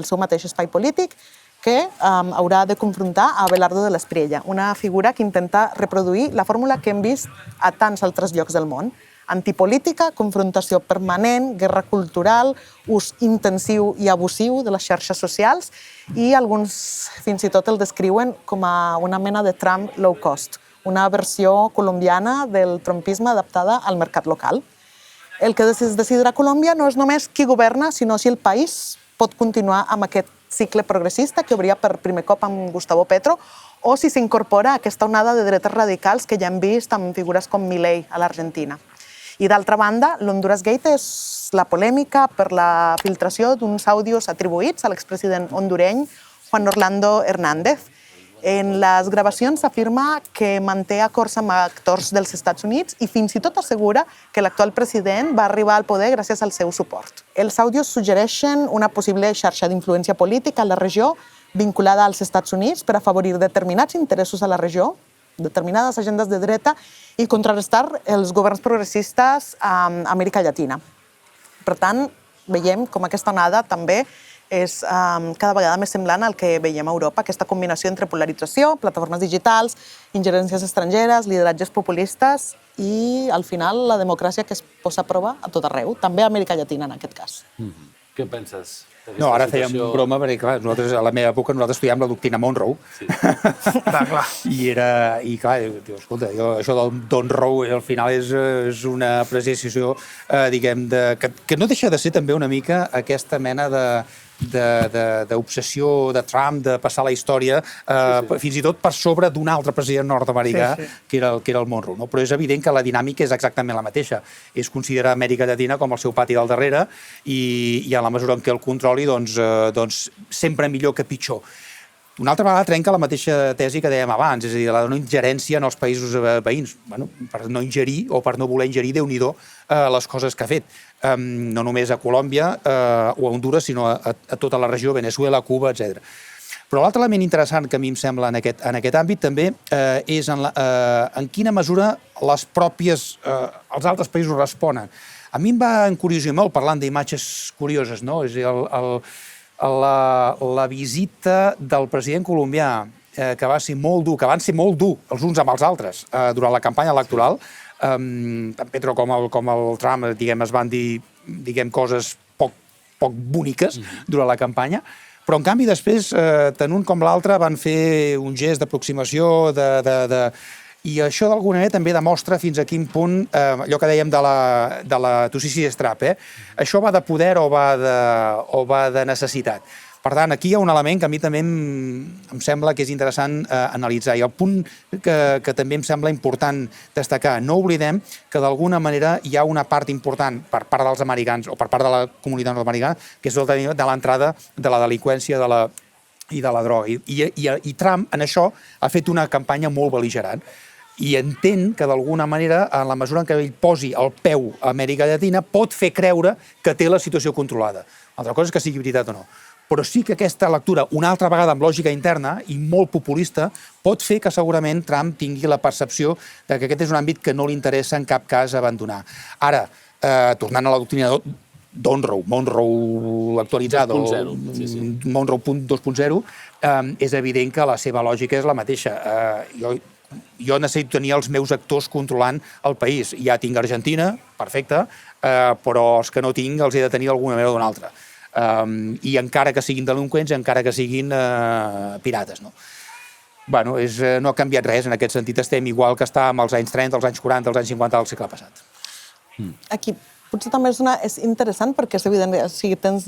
seu mateix espai polític, que haurà de confrontar a Abelardo de l'Espriella, una figura que intenta reproduir la fórmula que hem vist a tants altres llocs del món. Antipolítica, confrontació permanent, guerra cultural, ús intensiu i abusiu de les xarxes socials i alguns fins i tot el descriuen com a una mena de Trump low cost, una versió colombiana del trumpisme adaptada al mercat local. El que es decidirà a Colòmbia no és només qui governa, sinó si el país pot continuar amb aquest cicle progressista que obria per primer cop amb Gustavo Petro o si s'incorpora a aquesta onada de dretes radicals que ja hem vist amb figures com Milei a l'Argentina. I d'altra banda, l'Honduras Gate és la polèmica per la filtració d'uns àudios atribuïts a l'expresident hondureny Juan Orlando Hernández. En les gravacions s'afirma que manté acords amb actors dels Estats Units i fins i tot assegura que l'actual president va arribar al poder gràcies al seu suport. Els àudios suggereixen una possible xarxa d'influència política a la regió vinculada als Estats Units per afavorir determinats interessos a la regió, determinades agendes de dreta i contrarrestar els governs progressistes a Amèrica Llatina. Per tant, veiem com aquesta onada també és cada vegada més semblant al que veiem a Europa, aquesta combinació entre polarització, plataformes digitals, ingerències estrangeres, lideratges populistes i, al final, la democràcia que es posa a prova a tot arreu, també a Amèrica Llatina, en aquest cas. Què penses? No, ara fèiem broma, perquè clar, nosaltres, a la meva època nosaltres estudiàvem la doctrina Monroe. Sí. I clar, escolta, això del d'Onroe al final és una apreciació, diguem, que no deixa de ser també una mica aquesta mena de d'obsessió de Trump, de passar la història, fins i tot per sobre d'un altre president nord-americà, que era el Monroe. No? Però és evident que la dinàmica és exactament la mateixa. És considerar Amèrica Llatina com el seu pati del darrere i en la mesura en què el controli, doncs sempre millor que pitjor. Una altra vegada trenca la mateixa tesi que dèiem abans, és a dir, la no ingerència en els països veïns, per no ingerir o per no voler ingerir, Déu-n'hi-do, les coses que ha fet. No només a Colòmbia o a Honduras, sinó a tota la regió, Venezuela, Cuba, etc. Però l'altre element interessant que a mi em sembla en aquest àmbit també és en quina mesura els altres països responen. A mi em va encuriosir molt, parlant d'imatges curioses, no? És a dir, la visita del president colombià, que va ser molt dur, que van ser molt dur els uns amb els altres durant la campanya electoral, tant Petro com el Trump, es van dir coses poc boniques durant la campanya, però en canvi després, tant un com l'altre van fer un gest d'aproximació, i això d'alguna manera també demostra fins a quin punt, allò que dèiem de la Tussisi Strap, això va de poder o va de necessitat. Per tant, aquí hi ha un element que a mi també em sembla que és interessant analitzar. I el punt que també em sembla important destacar, no oblidem que d'alguna manera hi ha una part important per part dels americans o per part de la comunitat nord-americana, que és de l'entrada de la delinqüència i de la droga. I Trump, en això, ha fet una campanya molt bel·ligerant. I entén que d'alguna manera, en la mesura en què ell posi el peu a Amèrica Llatina, pot fer creure que té la situació controlada. Altra cosa és que sigui veritat o no. Però sí que aquesta lectura, una altra vegada amb lògica interna i molt populista, pot fer que segurament Trump tingui la percepció que aquest és un àmbit que no li interessa en cap cas abandonar. Ara, tornant a la doctrina Monroe actualitzada, Monroe 2.0, és evident que la seva lògica és la mateixa. Jo necessito tenir els meus actors controlant el país. Ja tinc Argentina, perfecte, però els que no tinc els he de tenir d'alguna manera o d'una altra. I encara que siguin delinqüents, encara que siguin pirates. No ha canviat res en aquest sentit. Estem igual que estàvem als anys 30, als anys 40, als anys 50 del segle passat. Aquí potser també és interessant perquè és evident, tens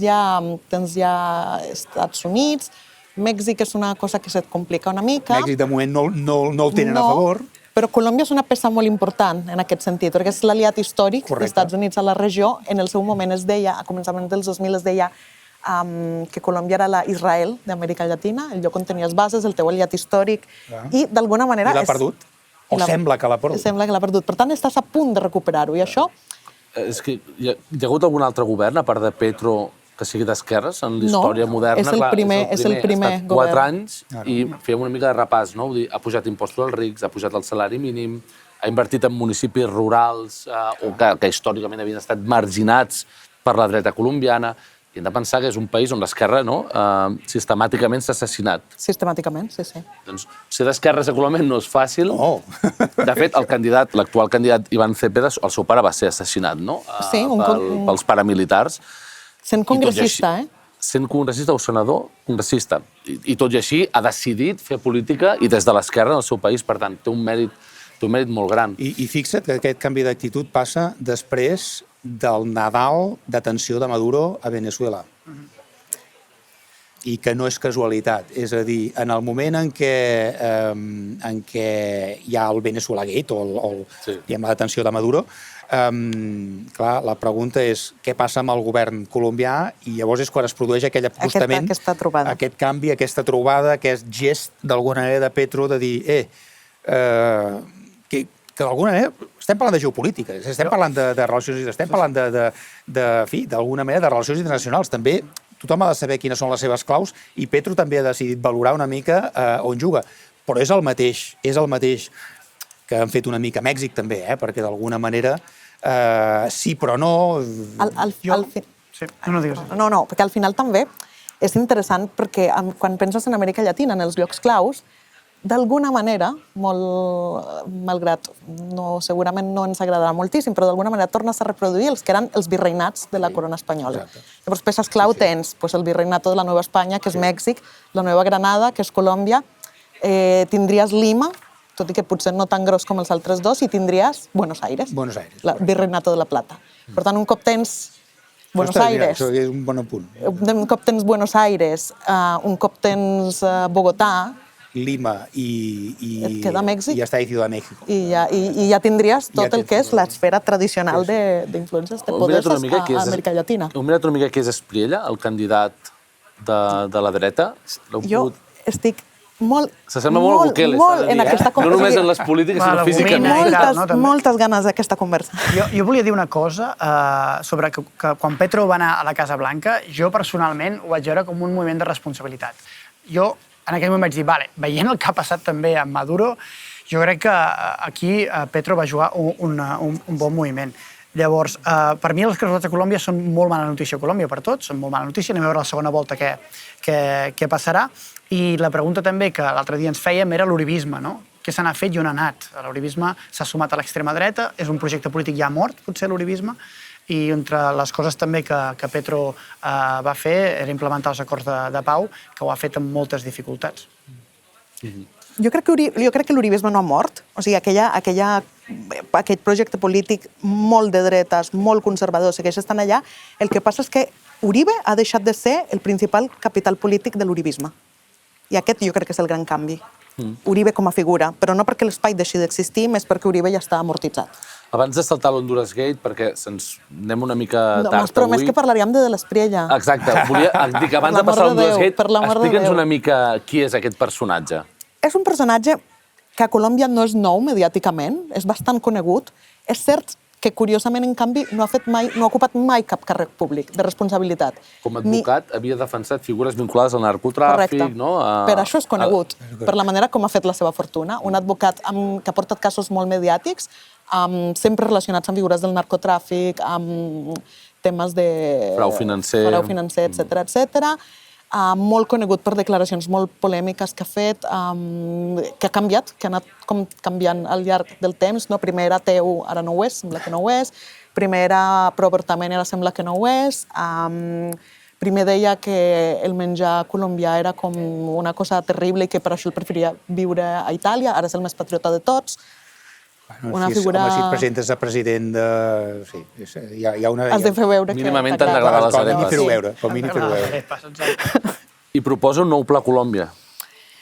ja Estats Units, Mèxic és una cosa que se't complica una mica. Mèxic de moment no el tenen a favor. Però Colòmbia és una peça molt important en aquest sentit, perquè és l'aliat històric dels Estats Units a la regió. En el seu moment es deia, a començaments dels 2000 es deia que Colòmbia era l'Israel d'Amèrica Llatina, el lloc on tenies bases, el teu aliat històric, i d'alguna manera... I l'ha perdut? O sembla que l'ha perdut? Sembla que l'ha perdut. Per tant, estàs a punt de recuperar-ho, i això... És que hi ha hagut algun altre govern, a part de Petro, que sigui d'esquerres en la història moderna? És el primer govern. Ha estat 4 anys i fèiem una mica de repàs, no? Vull dir, ha pujat impostos als rics, ha pujat el salari mínim, ha invertit en municipis rurals que històricament havien estat marginats per la dreta colombiana. I hem de pensar que és un país on l'esquerra sistemàticament s'ha assassinat. Sistemàticament, sí. Doncs ser d'esquerres econòmicament no és fàcil. No. De fet, l'actual candidat Iván Cepeda, el seu pare va ser assassinat, no? Sí, pels paramilitars. Sent congressista, Sent congressista o senador, congressista. I tot i així ha decidit fer política i des de l'esquerra en el seu país, per tant, té un mèrit molt gran. I fixa't que aquest canvi d'actitud passa després del Nadal detenció de Maduro a Venezuela. I que no és casualitat. És a dir, en el moment en què hi ha el Venezuela Gate o la detenció de Maduro, clar, la pregunta és què passa amb el govern colombià i llavors és quan es produeix aquell acostament, aquest canvi, aquesta trobada, aquest gest d'alguna manera de Petro de dir que d'alguna manera estem parlant de geopolítica, estem parlant de relacions, estem parlant d'alguna manera de relacions internacionals. També tothom ha de saber quines són les seves claus i Petro també ha decidit valorar una mica on juga. Però és el mateix que han fet una mica a Mèxic també, perquè d'alguna manera sí però no... No, perquè al final també és interessant perquè quan penses en Amèrica Llatina, en els llocs claus, d'alguna manera, malgrat segurament no ens agradarà moltíssim, però d'alguna manera tornes a reproduir els que eren els virreinats de la corona espanyola. Llavors, peces clau tens el virreinato de la Nueva Espanya, que és Mèxic, la Nueva Granada, que és Colòmbia, tindries Lima, tot i que potser no tan gros com els altres dos, i tindries Buenos Aires, el virreinato de la Plata. Per tant, un cop tens Buenos Aires. Això és un bon apunt. Un cop tens Buenos Aires, un cop tens Bogotà, Lima i et queda Mèxic. I està a Ciudad de México. I ja tindries tot el que és l'esfera tradicional d'influències de poders a Amèrica Llatina. Heu mirat una mica què és Espriella, el candidat de la dreta? Jo estic molt Bukele, en aquesta conversa. No només en les polítiques, sinó físicament. Moltes ganes d'aquesta conversa. Jo volia dir una cosa sobre que quan Petro va anar a la Casa Blanca, jo personalment ho vaig veure com un moviment de responsabilitat. Jo en aquell moment vaig dir, vale, veient el que ha passat també amb Maduro, jo crec que aquí Petro va jugar un bon moviment. Llavors, per mi els resultats de Colòmbia són molt mala notícia a Colòmbia per tots, són molt mala notícia, anem a veure la segona volta què passarà. I la pregunta també que l'altre dia ens fèiem era l'uribisme, no? Què se n'ha fet i on ha anat? L'uribisme s'ha sumat a l'extrema dreta, és un projecte polític ja mort, potser l'uribisme, i entre les coses també que Petro va fer era implementar els acords de pau, que ho ha fet amb moltes dificultats. Jo crec que l'uribisme no ha mort. O sigui, aquell projecte polític molt de dretes, molt conservador, segueix estant allà. El que passa és que Uribe ha deixat de ser el principal capital polític de l'uribisme. I aquest jo crec que és el gran canvi. Uribe com a figura, però no perquè l'espai deixi d'existir, més perquè Uribe ja està amortitzat. Abans de saltar l'Honduras Gate, perquè se'ns anem una mica tard avui... Però més que parlaríem de l'Espriella. Exacte, volia dir que abans de passar l'Honduras Gate, explica'ns una mica qui és aquest personatge. És un personatge que a Colòmbia no és nou mediàticament, és bastant conegut. És cert que, curiosament, en canvi, no ha ocupat mai cap càrrec públic de responsabilitat. Com a advocat havia defensat figures vinculades al narcotràfic, no? Per això és conegut, per la manera com ha fet la seva fortuna. Un advocat que ha portat casos molt mediàtics, sempre relacionats amb figures del narcotràfic, amb temes de frau financer, etc. Molt conegut per declaracions molt polèmiques que ha fet, que ha canviat, que ha anat canviant al llarg del temps. Primer era ateu, ara no ho és, sembla que no ho és. Primer era pro-avortament, ara sembla que no ho és. Primer deia que el menjar colombià era com una cosa terrible i que per això el preferia viure a Itàlia, ara és el més patriota de tots. Una figura... Home, si et presentes a president de... Sí, hi ha una... Has de fer veure que... Mínimament t'han d'agradar les arepas. Com mínim fer-ho veure. I proposa un nou pla Colòmbia.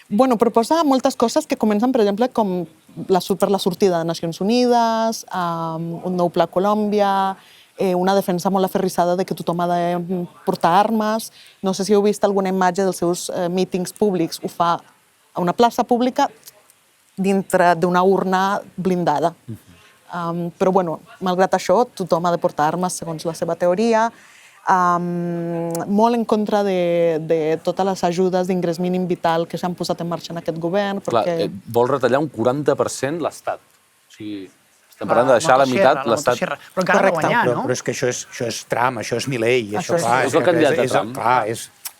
Bueno, proposa moltes coses que comencen, per exemple, com per la sortida de Nacions Unides, un nou pla Colòmbia, una defensa molt aferrissada de que tothom ha de portar armes. No sé si heu vist alguna imatge dels seus mítings públics. Ho fa a una plaça pública dintre d'una urna blindada. Però, bueno, malgrat això, tothom ha de portar armes, segons la seva teoria. Molt en contra de totes les ajudes d'ingrés mínim vital que s'han posat en marxa en aquest govern. Clar, vol retallar un 40% l'Estat. O sigui, estem parlant de deixar a la meitat l'Estat. Però encara ha de guanyar, no? Però és que això és Trump, això és Milei. Això és el candidat de Trump. Clar,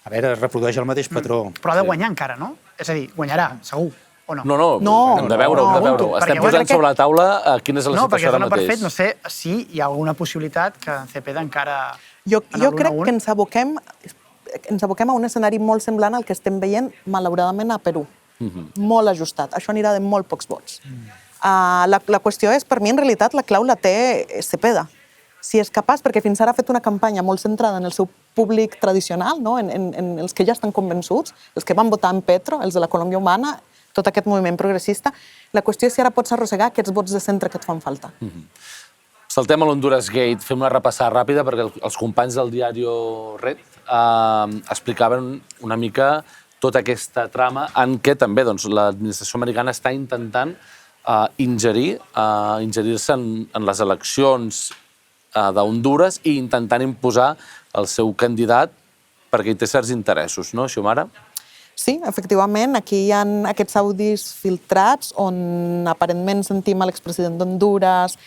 a veure, es reprodueix el mateix patró. Però ha de guanyar encara, no? És a dir, guanyarà, segur. No, hem de veure-ho. Estem posant sobre la taula quina és la situació ara mateix. No, perquè per fet, no sé si hi ha alguna possibilitat que en Cepeda encara... Jo crec que ens aboquem a un escenari molt semblant al que estem veient, malauradament, a Perú. Molt ajustat. Això anirà de molt pocs vots. La qüestió és, per mi, en realitat, la clau la té Cepeda. Si és capaç, perquè fins ara ha fet una campanya molt centrada en el seu públic tradicional, en els que ja estan convençuts, els que van votar en Petro, els de la Colòmbia Humana, tot aquest moviment progressista. La qüestió és si ara pots arrossegar aquests vots de centre que et fan falta. Saltem a l'Honduras Gate, fem una repassada ràpida perquè els companys del diari Red explicaven una mica tota aquesta trama en què també l'administració americana està intentant ingerir-se en les eleccions d'Honduras i intentant imposar el seu candidat perquè hi té certs interessos, no, Xiomara? Sí, efectivament, aquí hi ha aquests àudios filtrats on aparentment sentim a l'expresident d'Honduras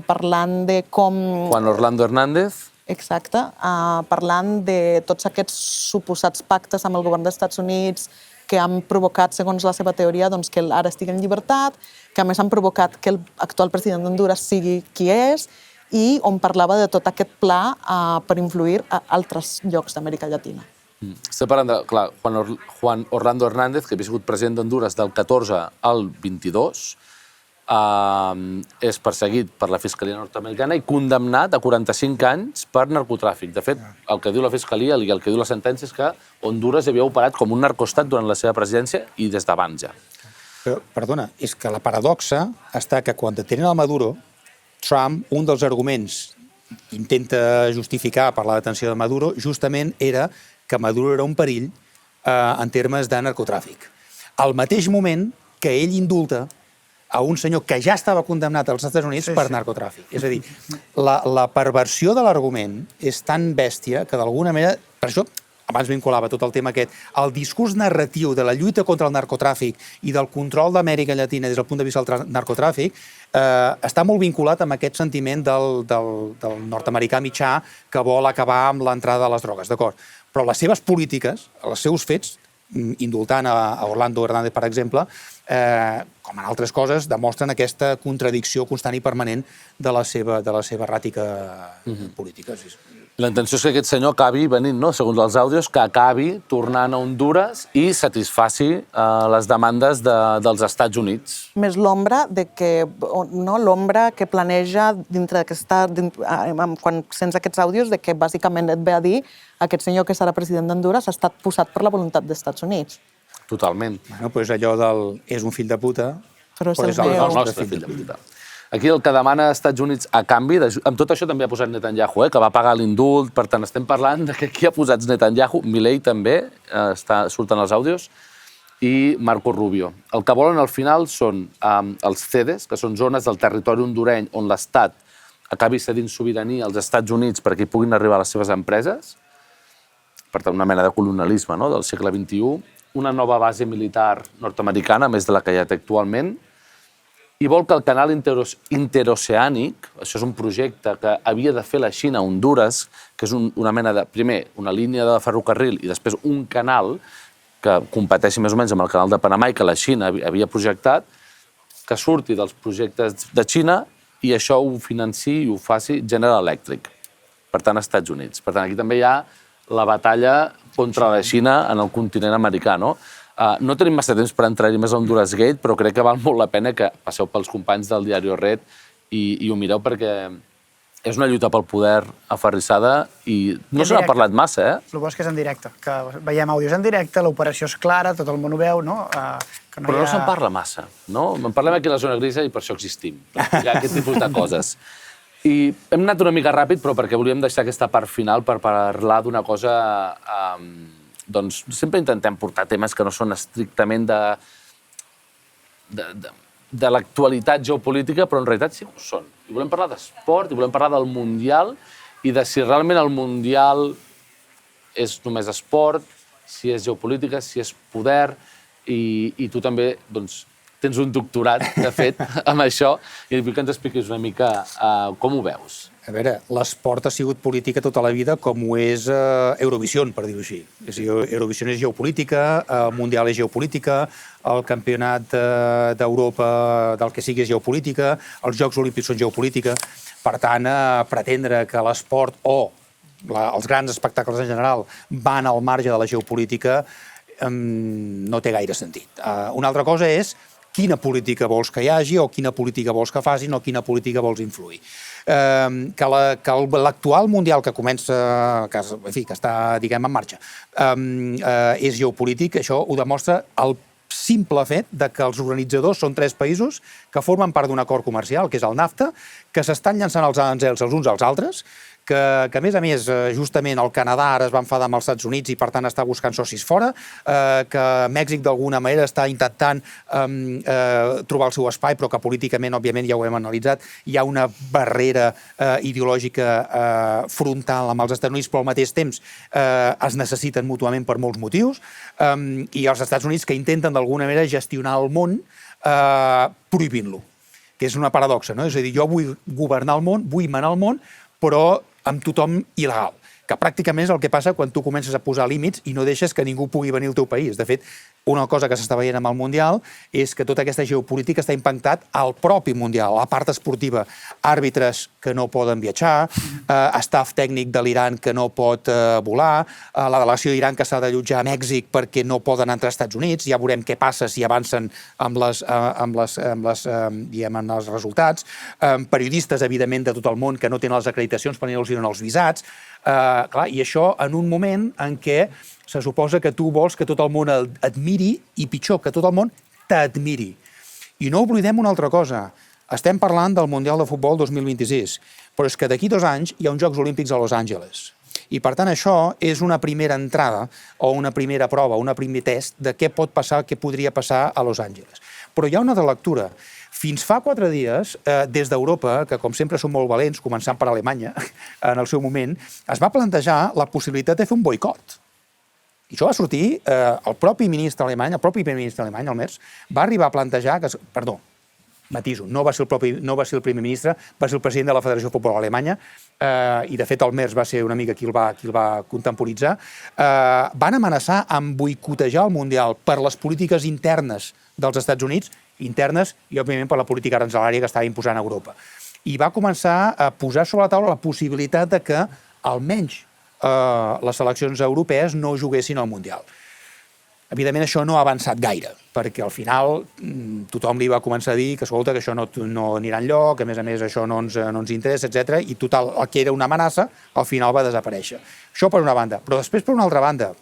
parlant de com... Juan Orlando Hernández. Exacte, parlant de tots aquests suposats pactes amb el govern dels Estats Units que han provocat, segons la seva teoria, que ara estigui en llibertat, que a més han provocat que l'actual president d'Honduras sigui qui és, i on parlava de tot aquest pla per influir a altres llocs d'Amèrica Llatina. Estem parlant de, clar, Juan Orlando Hernández, que havia sigut president d'Honduras del 14 al 22, és perseguit per la Fiscalia nord-americana i condemnat a 45 anys per narcotràfic. De fet, el que diu la Fiscalia i el que diu la sentència és que Hondures havia operat com un narcoestat durant la seva presidència i des d'abans ja. Però, perdona, és que la paradoxa està que quan detenen el Maduro, Trump, un dels arguments intenta justificar per la detenció de Maduro, justament era que Maduro era un perill en termes de narcotràfic. Al mateix moment que ell indulta a un senyor que ja estava condemnat als Estats Units per narcotràfic. És a dir, la perversió de l'argument és tan bèstia que d'alguna manera... Per això, abans vinculava tot el tema aquest, el discurs narratiu de la lluita contra el narcotràfic i del control d'Amèrica Llatina des del punt de vista del narcotràfic està molt vinculat amb aquest sentiment del nord-americà mitjà que vol acabar amb l'entrada de les drogues, d'acord? Però les seves polítiques, els seus fets, indultant a Orlando Hernández, per exemple, com en altres coses, demostren aquesta contradicció constant i permanent de la seva erràtica política. La intenció és que aquest senyor acabi venint, no? Segons els àudios, que acabi tornant a Hondures i satisfaci les demandes dels Estats Units. Més l'ombra que planeja dintre d'aquesta... Quan sents aquests àudios, de que bàsicament et ve a dir aquest senyor que serà president d'Hondures ha estat posat per la voluntat dels Estats Units. Totalment. Bueno, doncs allò del és un fill de puta, però és el nostre fill de puta. Aquí el que demana als Estats Units a canvi, amb tot això també ha posat Netanyahu, que va pagar l'indult, per tant estem parlant de que aquí ha posat Netanyahu, Milei també, surten els àudios, i Marco Rubio. El que volen al final són els CEDES, que són zones del territori hondureny on l'Estat acabi cedint sobirania als Estats Units perquè hi puguin arribar les seves empreses, per tant una mena de colonialisme del segle XXI, una nova base militar nord-americana, més de la que hi ha actualment, i vol que el canal interoceànic, això és un projecte que havia de fer la Xina a Hondures, que és una mena de, primer, una línia de ferrocarril i després un canal que competeixi més o menys amb el canal de Panamà i que la Xina havia projectat, que surti dels projectes de Xina i això ho financi i ho faci General Electric, per tant, Estats Units. Per tant, aquí també hi ha la batalla contra la Xina en el continent americà, no? No tenim massa temps per entrar-hi més a Honduras Gate, però crec que val molt la pena que passeu pels companys del diari Red i ho mireu perquè és una lluita pel poder aferrissada i no se n'ha parlat massa, eh? El bo és que és en directe, que veiem àudios en directe, l'operació és clara, tot el món ho veu, no? Però no se'n parla massa, no? En parlem aquí a la zona grisa i per això existim. Hi ha aquest tipus de coses. I hem anat una mica ràpid, però perquè volíem deixar aquesta part final per parlar d'una cosa... Doncs sempre intentem portar temes que no són estrictament de l'actualitat geopolítica, però en realitat sí que ho són. I volem parlar d'esport, i volem parlar del Mundial, i de si realment el Mundial és només esport, si és geopolítica, si és poder, i tu també tens un doctorat, de fet, amb això, i vull que ens expliquis una mica com ho veus. A veure, l'esport ha sigut política tota la vida com ho és Eurovision, per dir-ho així. És a dir, Eurovision és geopolítica, el Mundial és geopolítica, el Campionat d'Europa del que sigui és geopolítica, els Jocs Olímpics són geopolítica. Per tant, pretendre que l'esport o els grans espectacles en general van al marge de la geopolítica no té gaire sentit. Una altra cosa és quina política vols que hi hagi o quina política vols que facin o quina política vols influir. Que l'actual Mundial que comença, que està, diguem, en marxa, és geopolític, això ho demostra el simple fet que els organitzadors són 3 països que formen part d'un acord comercial, que és el NAFTA, que s'estan llançant els aranzels els uns als altres, que a més, justament el Canadà ara es va enfadar amb els Estats Units i per tant està buscant socis fora, que Mèxic d'alguna manera està intentant trobar el seu espai, però que políticament, òbviament, ja ho hem analitzat, hi ha una barrera ideològica frontal amb els Estats Units, però al mateix temps es necessiten mútuament per molts motius, i els Estats Units que intenten d'alguna manera gestionar el món prohibint-lo, que és una paradoxa, no? És a dir, jo vull governar el món, vull manar el món, però amb tothom il·legal, que pràcticament és el que passa quan tu comences a posar límits i no deixes que ningú pugui venir al teu país. De fet, una cosa que s'està veient amb el Mundial és que tota aquesta geopolítica està impactant al propi Mundial, a la part esportiva. Àrbitres que no poden viatjar, staff tècnic de l'Iran que no pot volar, la delegació d'Iran que s'ha d'allotjar a Mèxic perquè no poden entrar als Estats Units, ja veurem què passa si avancen amb els resultats, periodistes, evidentment, de tot el món que no tenen les acreditacions per no els donen els visats, i això en un moment en què se suposa que tu vols que tot el món et miri i, pitjor, que tot el món t'admiri. I no oblidem una altra cosa. Estem parlant del Mundial de Futbol 2026, però és que d'aquí 2 anys hi ha uns Jocs Olímpics a Los Angeles. I, per tant, això és una primera entrada o una primera prova, un primer test de què pot passar, què podria passar a Los Angeles. Però hi ha una altra lectura. Fins fa 4 dies, des d'Europa, que com sempre són molt valents, començant per Alemanya, en el seu moment, es va plantejar la possibilitat de fer un boicot. I això va sortir, el propi ministre alemany, el primer ministre alemany, el Merz, va arribar a plantejar que... Perdó, matiso, no va ser el primer ministre, va ser el president de la Federació de Futbol Alemanya, i de fet el Merz va ser una mica qui el va contemporitzar, van amenaçar amb boicotejar el Mundial per les polítiques internes dels Estats Units, internes i, òbviament, per la política aranzelària que estava imposant a Europa. I va començar a posar sobre la taula la possibilitat de que, almenys, les seleccions europees no juguessin al Mundial. Evidentment, això no ha avançat gaire, perquè al final tothom li va començar a dir que, escolta, que això no anirà enlloc, que a més això no ens interessa, etc. I total, el que era una amenaça, al final va desaparèixer. Això per una banda. Però després, per una altra banda,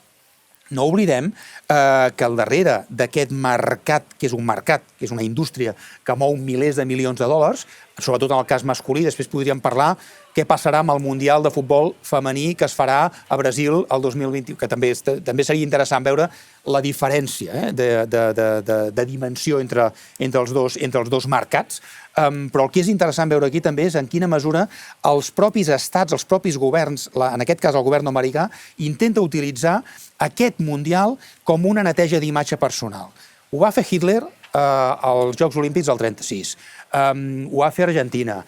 no oblidem que al darrere d'aquest mercat, que és un mercat, que és una indústria que mou milers de milions de dòlars, sobretot en el cas masculí, després podríem parlar què passarà amb el Mundial de Futbol femení que es farà a Brasil el 2021, que també seria interessant veure la diferència de dimensió entre els dos mercats. Però el que és interessant veure aquí també és en quina mesura els propis estats, els propis governs, en aquest cas el govern americà, intenta utilitzar aquest Mundial com una neteja d'imatge personal. Ho va fer Hitler als Jocs Olímpics del 36. Ho va fer Argentina.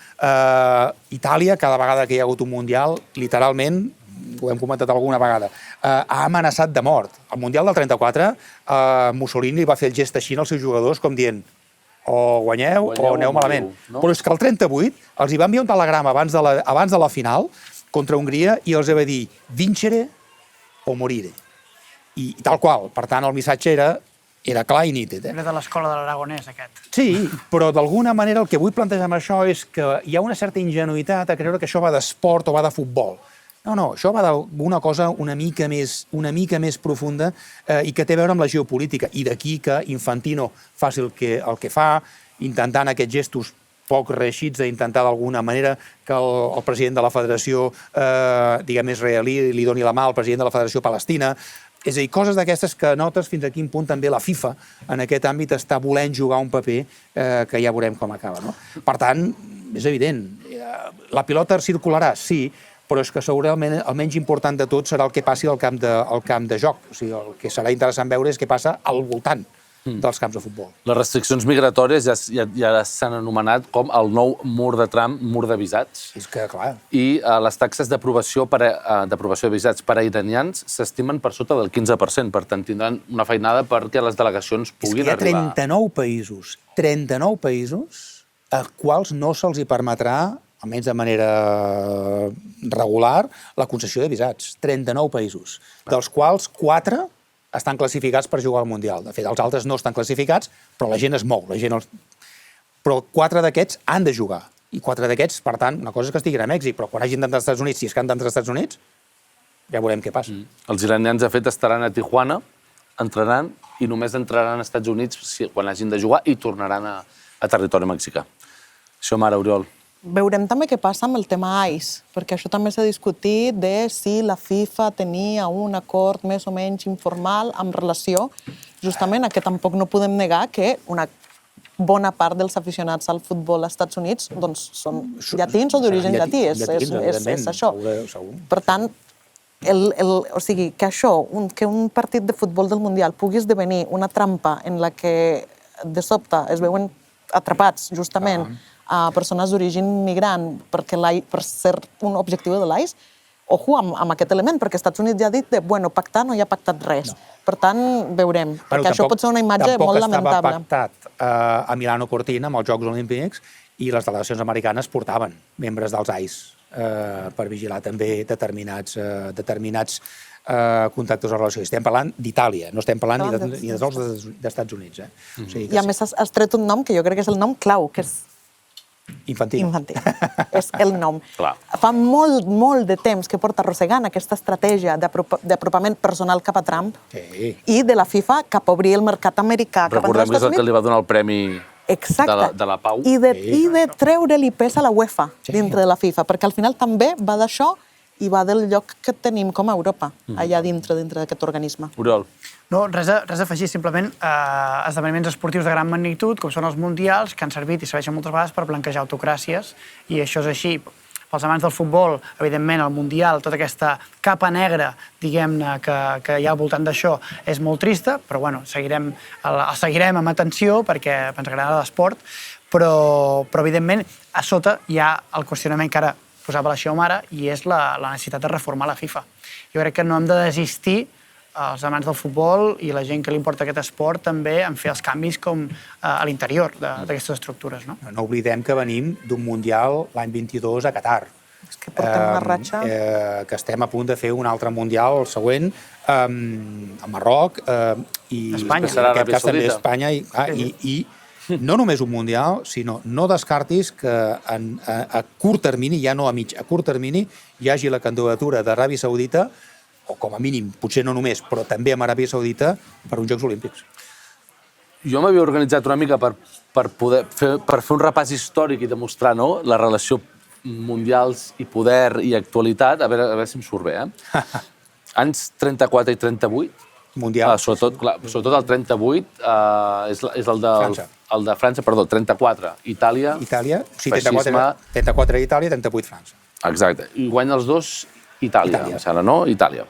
Itàlia, cada vegada que hi ha hagut un Mundial, literalment, ho hem comentat alguna vegada, ha amenaçat de mort. Al Mundial del 34, Mussolini va fer el gest així als seus jugadors, com dient o guanyeu o aneu malament. Però és que al 38 els hi va enviar un telegrama abans de la final contra Hongria i els va dir vincere o morire. I tal qual. Per tant, el missatge era clar i nítid. Era de l'escola de l'Aragonès, aquest. Sí, però d'alguna manera el que vull plantejar amb això és que hi ha una certa ingenuïtat a creure que això va d'esport o va de futbol. No, això va d'una cosa una mica més profunda i que té a veure amb la geopolítica. I d'aquí que Infantino faci el que fa, intentant aquests gestos poc reeixits d'intentar d'alguna manera que el president de la Federació, diguem, israelí li doni la mà al president de la Federació Palestina. És a dir, coses d'aquestes que notes fins a quin punt també la FIFA en aquest àmbit està volent jugar un paper que ja veurem com acaba. Per tant, és evident, la pilota circularà, sí, però és que segurament el menys important de tot serà el que passi al camp de joc. O sigui, el que serà interessant veure és què passa al voltant dels camps de futbol. Les restriccions migratòries ja s'han anomenat com el nou mur de Trump, mur de visats. És que, clar. I les taxes d'aprovació de visats per a iranians s'estimen per sota del 15%. Per tant, tindran una feinada perquè les delegacions puguin arribar. És que hi ha 39 països als quals no se'ls permetrà, almenys de manera regular, la concessió de visats. 39 països, dels quals 4 estan classificats per jugar al Mundial. De fet, els altres no estan classificats, però la gent es mou. Però 4 d'aquests han de jugar. I 4 d'aquests, per tant, una cosa és que estiguin a Mèxic, però quan hagin d'entrar als Estats Units, si és que han d'entrar als Estats Units, ja veurem què passa. Els iranians, de fet, estaran a Tijuana, entraran, i només entraran als Estats Units quan hagin de jugar i tornaran a territori mexicà. Això, mare, Oriol. Veurem també què passa amb el tema ICE, perquè això també s'ha discutit de si la FIFA tenia un acord més o menys informal amb relació justament a que tampoc no podem negar que una bona part dels aficionats al futbol als Estats Units doncs, són llatins o d'origen llatí, és això. Per tant, o sigui, que això, que un partit de futbol del Mundial pugui esdevenir una trampa en la que de sobte es veuen atrapats justament a persones d'origen migrant per ser un objectiu de l'ICE, ojo amb aquest element, perquè Estats Units ja ha dit que, bueno, pactar no hi ha pactat res. Per tant, veurem, perquè això pot ser una imatge molt lamentable. Tampoc estava pactat a Milano Cortina, amb els Jocs Olímpics, i les delegacions americanes portaven membres dels AIS per vigilar també determinats contactes o relacions. Estem parlant d'Itàlia, no estem parlant ni dels Estats Units. I a més has tret un nom que jo crec que és el nom clau, que és infantil. És el nom. Fa molt de temps que porta arrossegant aquesta estratègia d'apropament personal cap a Trump i de la FIFA cap a obrir el mercat americà. Recordem que és el que li va donar el premi de la Pau. I de treure-li pes a la UEFA dintre de la FIFA, perquè al final també va d'això i va del lloc que tenim com a Europa, allà dintre d'aquest organisme. Oriol. No, res a afegir, simplement esdeveniments esportius de gran magnitud, com són els mundials, que han servit i serveixen moltes vegades per blanquejar autocràcies, i això és així. Pels amants del futbol, evidentment, el Mundial, tota aquesta capa negra, diguem-ne, que hi ha al voltant d'això, és molt trista, però bueno, seguirem amb atenció perquè ens agrada l'esport, però evidentment, a sota hi ha el qüestionament que ara posava la Xiomara, i és la necessitat de reformar la FIFA. Jo crec que no hem de desistir, els amants del futbol i la gent que li importa aquest esport, també en fer els canvis com a l'interior d'aquestes estructures. No oblidem que venim d'un Mundial l'any 22 a Qatar. És que portem una ratxa. Que estem a punt de fer un altre Mundial, el següent, a Marroc i Espanya. en aquest cas també Espanya i no només un Mundial, sinó no descartis que a curt termini, ja no a mig, a curt termini, hi hagi la candidatura d'Aràbia Saudita, o com a mínim, potser no només, però també amb Aràbia Saudita, per uns Jocs Olímpics. Jo m'havia organitzat una mica per fer un repàs històric i demostrar la relació mundials i poder i actualitat, a veure si em surt bé. Anys 34 i 38, sobretot el 38 és el de França, perdó, 34, Itàlia, feixisme... 34 Itàlia, 38 França. Exacte, i guanya els dos Itàlia, em sembla, no? Itàlia.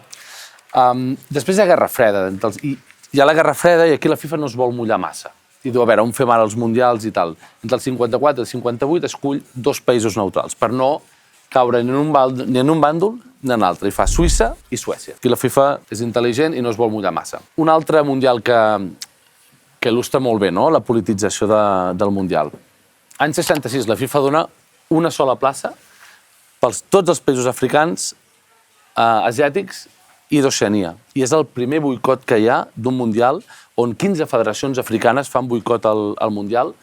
Després hi ha Guerra Freda, hi ha la Guerra Freda i aquí la FIFA no es vol mullar massa. I diu, a veure, on fem ara els mundials i tal. Entre el 54 i el 58 escull dos països neutrals, per no caure ni en un bàndol ni en l'altre. I fa Suïssa i Suècia. Aquí la FIFA és intel·ligent i no es vol mullar massa. Un altre mundial que il·lustra molt bé la politització del mundial. Any 66, la FIFA dona una sola plaça per tots els països africans, asiàtics i d'Oceania. I és el primer boicot que hi ha d'un mundial on 15 federacions africanes fan boicot al mundial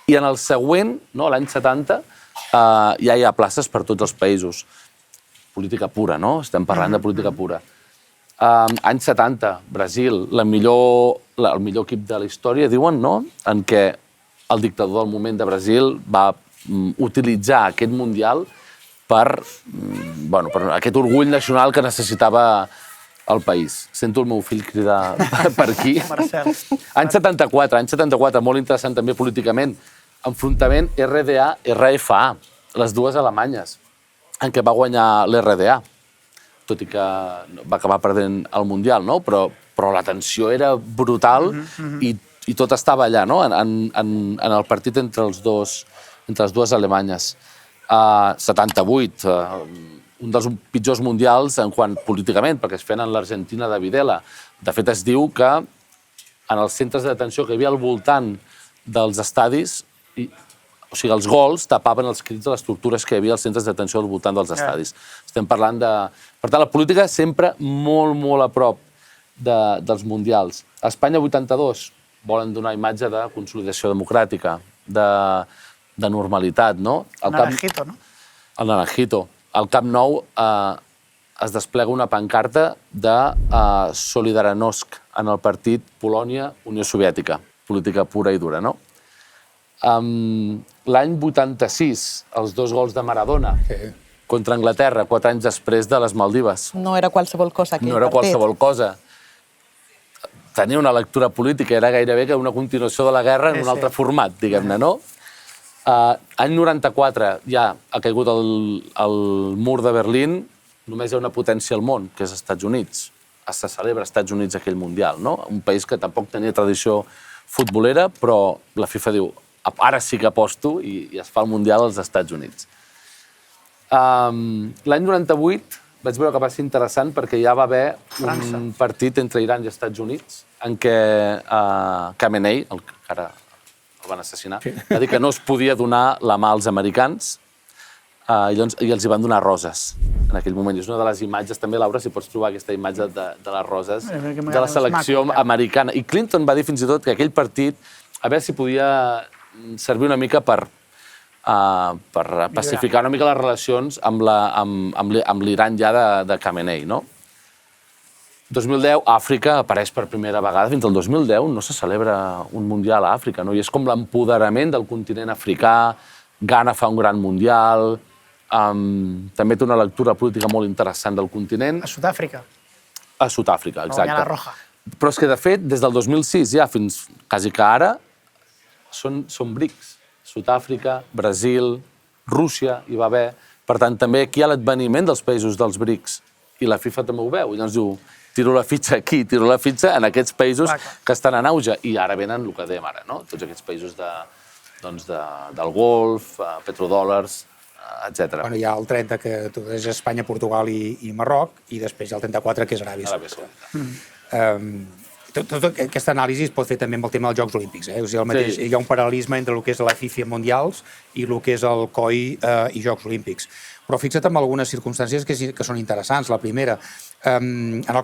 i en el següent, l'any 70, ja hi ha places per tots els països. Política pura, no? Estem parlant de política pura. Any 70, Brasil, el millor equip de la història, diuen, no?, en què el dictador del moment de Brasil va utilitzar aquest mundial per aquest orgull nacional que necessitava el país. Sento el meu fill cridar per aquí. Marcel. Any 74, molt interessant també políticament, enfrontament RDA-RFA, les dues alemanyes, en què va guanyar l'RDA, tot i que va acabar perdent el Mundial, no? Però la tensió era brutal i tot estava allà, no? En el partit entre les dues Alemanyes. 78, un dels pitjors mundials en quant políticament, perquè es feien en l'Argentina de Videla. De fet, es diu que en els centres de detenció que hi havia al voltant dels estadis, o sigui, els gols tapaven els crits de les tortures que hi havia als centres de detenció al voltant dels estadis. Estem parlant de... Per tant, la política sempre molt, molt a prop dels mundials. A Espanya, 82, volen donar imatge de consolidació democràtica, de normalitat, no? Naranjito, no? El Naranjito. Al Camp Nou es desplega una pancarta de Solidarnosc en el partit Polònia-Unió Soviètica. Política pura i dura, no? L'any 86, els dos gols de Maradona contra Anglaterra, 4 anys després de les Maldives. No era qualsevol cosa aquell partit. No era qualsevol cosa. Tenia una lectura política, era gairebé que una continuació de la guerra en un altre format, diguem-ne, no? Any 94 ja ha caigut el mur de Berlín, només hi ha una potència al món, que és els Estats Units. Se celebra als Estats Units aquell Mundial, no? Un país que tampoc tenia tradició futbolera, però la FIFA diu, ara sí que aposto, i es fa el Mundial als Estats Units. L'any 98 vaig veure que va ser interessant perquè ja va haver un partit entre Iran i Estats Units en què Khamenei, el que ara el van assassinar, va dir que no es podia donar la mà als americans i els hi van donar roses en aquell moment. I és una de les imatges, també, Laura, si pots trobar aquesta imatge de les roses de la selecció americana. I Clinton va dir fins i tot que aquell partit, a veure si podia servir una mica per pacificar una mica les relacions amb l'Iran ja de Khamenei, no? 2010, Àfrica apareix per primera vegada. Fins al 2010 no se celebra un mundial a Àfrica, no? I és com l'empoderament del continent africà. Ghana fa un gran mundial. També té una lectura política molt interessant del continent. A Sud-àfrica. A Sud-àfrica, exacte. La roja. Però és que, de fet, des del 2006 ja fins quasi que ara, són BRICS. Sud-àfrica, Brasil, Rússia hi va haver. Per tant, també aquí hi ha l'adveniment dels països dels BRICS. I la FIFA també ho veu. I llavors diu, tiro la fitxa aquí, tiro la fitxa en aquests països que estan en auge. I ara venen el que dèiem ara, no? Tots aquests països del Golf, petrodòlars, etc. Hi ha el 30, que és Espanya, Portugal i Marroc, i després hi ha el 34, que és Aràbia Saudita. Tota aquesta anàlisi es pot fer també amb el tema dels Jocs Olímpics. Hi ha un paral·lelisme entre el que és la FIFA Mundials i el que és el COI i Jocs Olímpics. Però fixa't en algunes circumstàncies que són interessants. La primera, en el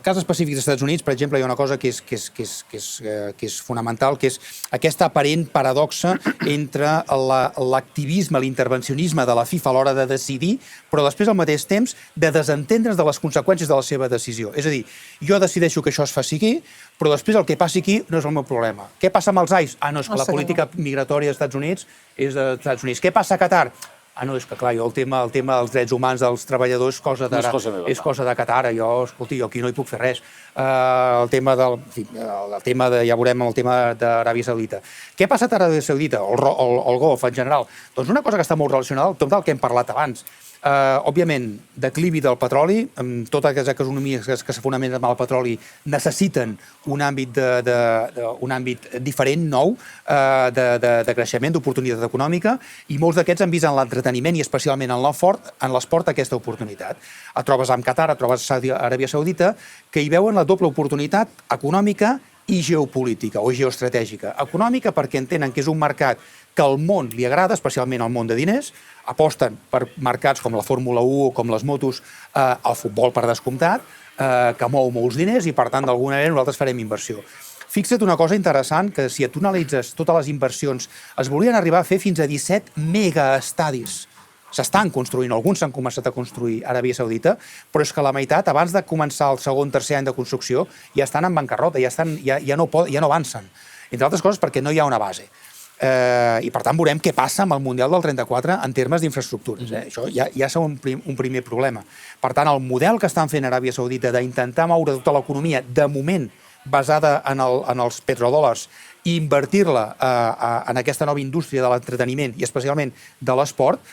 cas específic dels Estats Units, per exemple, hi ha una cosa que és fonamental, que és aquesta aparent paradoxa entre l'activisme, l'intervencionisme de la FIFA a l'hora de decidir, però després, al mateix temps, de desentendre's de les conseqüències de la seva decisió. És a dir, jo decideixo que això es faci aquí, però després el que passi aquí no és el meu problema. Què passa amb els AIS? No, és que la política migratòria dels Estats Units és dels Estats Units. Què passa a Qatar? No, és que clar, jo el tema dels drets humans dels treballadors és cosa de Qatar. Jo aquí no hi puc fer res. El tema ja veurem el tema d'Aràbia Saudita. Què ha passat a Aràbia Saudita, o el Golf en general? Doncs una cosa que està molt relacionada amb tot el que hem parlat abans. Òbviament, declivi del petroli, totes les economies que se fonamenten amb el petroli necessiten un àmbit diferent, nou, de creixement, d'oportunitat econòmica, i molts d'aquests han vist en l'entreteniment i especialment en l'esport aquesta oportunitat. Et trobes amb Qatar, et trobes a Aràbia Saudita, que hi veuen la doble oportunitat econòmica i geopolítica o geoestratègica. Econòmica perquè entenen que és un mercat que al món li agrada, especialment al món de diners, aposten per mercats com la Fórmula 1 o com les motos, el futbol per descomptat, que mou molts diners i, per tant, d'alguna manera nosaltres farem inversió. Fixa't una cosa interessant, que si tu analitzes totes les inversions, es volien arribar a fer fins a 17 megaestadis. S'estan construint, alguns s'han començat a construir a Aràbia Saudita, però és que la meitat, abans de començar el segon, tercer any de construcció, ja estan en bancarrota, ja no avancen. Entre altres coses perquè no hi ha una base. I per tant veurem què passa amb el Mundial del 34 en termes d'infraestructures. Això ja és un primer problema. Per tant, el model que estan fent a Aràbia Saudita d'intentar moure tota l'economia, de moment basada en els petrodòlars, i invertir-la en aquesta nova indústria de l'entreteniment i especialment de l'esport,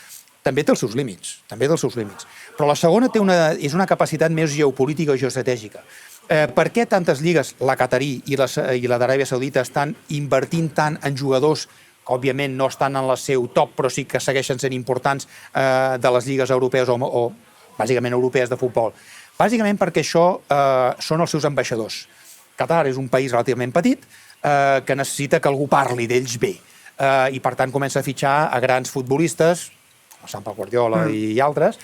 també té els seus límits. Però la segona és una capacitat més geopolítica o geoestratègica. Per què tantes lligues, la qatarí i la d'Aràbia Saudita, estan invertint tant en jugadors que, òbviament, no estan en el seu top, però sí que segueixen sent importants de les lligues europees o bàsicament europees de futbol? Bàsicament perquè això són els seus ambaixadors. Qatar és un país relativament petit que necessita que algú parli d'ells bé i, per tant, comença a fitxar a grans futbolistes, Sant Pau Guardiola i altres,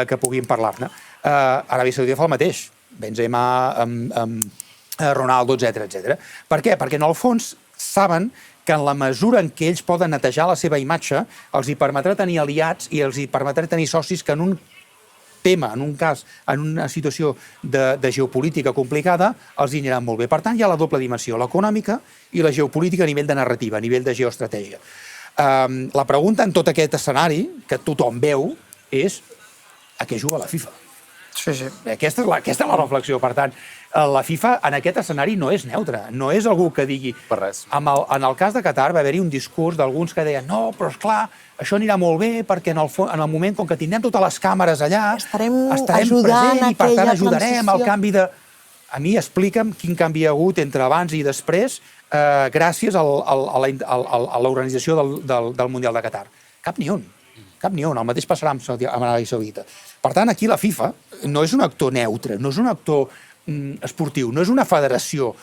que puguin parlar-ne. Aràbia Saudita fa el mateix. Benzema, Ronaldo, etc. Per què? Perquè en el fons saben que en la mesura en què ells poden netejar la seva imatge els hi permetrà tenir aliats i els hi permetrà tenir socis que en un tema, en un cas, en una situació de geopolítica complicada, els hi anirà molt bé. Per tant, hi ha la doble dimensió, l'econòmica i la geopolítica a nivell de narrativa, a nivell de geoestratègia. La pregunta en tot aquest escenari, que tothom veu, és a què juga la FIFA? Sí. Aquesta és la reflexió. Per tant, la FIFA en aquest escenari no és neutra, no és algú que digui... Per res. En el cas de Qatar va haver-hi un discurs d'alguns que deien no, però esclar, això anirà molt bé perquè en el moment, com que tindrem totes les càmeres allà, estarem present i per tant ajudarem al canvi de... A mi explica'm quin canvi hi ha hagut entre abans i després gràcies a l'organització del Mundial de Qatar. Cap ni un. Cap ni un. El mateix passarà amb Aràbia Saudita. Per tant, aquí la FIFA no és un actor neutre, no és un actor esportiu, no és una federació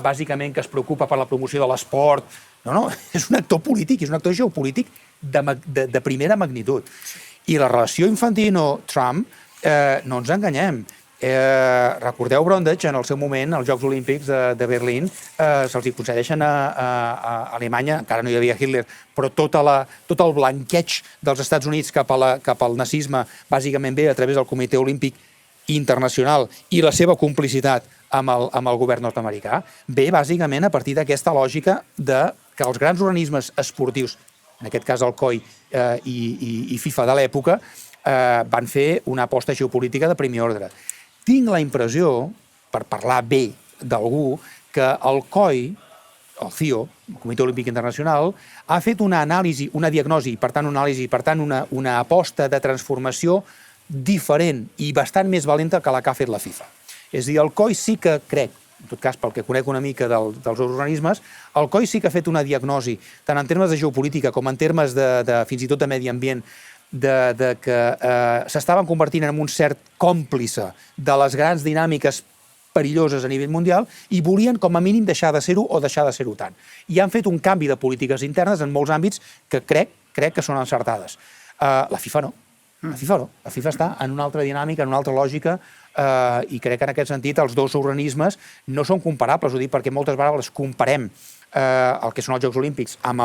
bàsicament que es preocupa per la promoció de l'esport. No, és un actor polític, és un actor geopolític de primera magnitud. I la relació Infantino-Trump, no ens enganyem. Recordeu Brundage, en el seu moment, als Jocs Olímpics de Berlín, se'ls hi concedeixen a Alemanya, encara no hi havia Hitler, però tot el blanqueig dels Estats Units cap al nazisme bàsicament ve a través del Comitè Olímpic Internacional i la seva complicitat amb el govern nord-americà, ve bàsicament a partir d'aquesta lògica que els grans organismes esportius, en aquest cas el COI i FIFA de l'època, van fer una aposta geopolítica de primer ordre. Tinc la impressió, per parlar bé d'algú, que el COI, el CIO, el Comitè Olímpic Internacional, ha fet una anàlisi, una diagnosi, per tant una aposta de transformació diferent i bastant més valenta que la que ha fet la FIFA. És a dir, el COI sí que crec, en tot cas pel que conec una mica dels organismes, el COI sí que ha fet una diagnosi, tant en termes de geopolítica com en termes fins i tot de medi ambient, que s'estaven convertint en un cert còmplice de les grans dinàmiques perilloses a nivell mundial i volien com a mínim deixar de ser-ho o deixar de ser-ho tant. I han fet un canvi de polítiques internes en molts àmbits que crec que són encertades. La FIFA no. La FIFA no. La FIFA està en una altra dinàmica, en una altra lògica, i crec que en aquest sentit els dos organismes no són comparables, ho dic perquè moltes vegades comparem el que són els Jocs Olímpics amb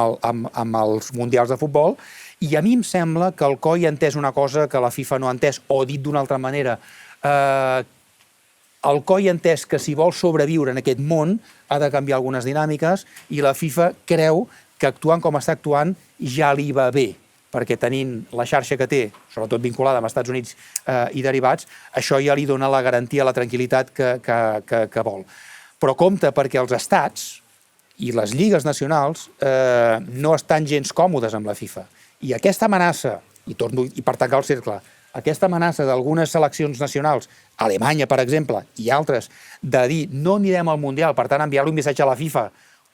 els Mundials de futbol, i a mi em sembla que el COI ha entès una cosa que la FIFA no ha entès, o dit d'una altra manera, el COI ha entès que si vol sobreviure en aquest món ha de canviar algunes dinàmiques i la FIFA creu que actuant com està actuant ja li va bé, perquè tenint la xarxa que té, sobretot vinculada amb els Estats Units i derivats, això ja li dona la garantia, la tranquil·litat que vol. Però compte perquè els estats i les lligues nacionals no estan gens còmodes amb la FIFA. I aquesta amenaça, i per tancar el cercle, aquesta amenaça d'algunes seleccions nacionals, Alemanya, per exemple, i altres, de dir no anirem al Mundial, per tant enviar-li un missatge a la FIFA,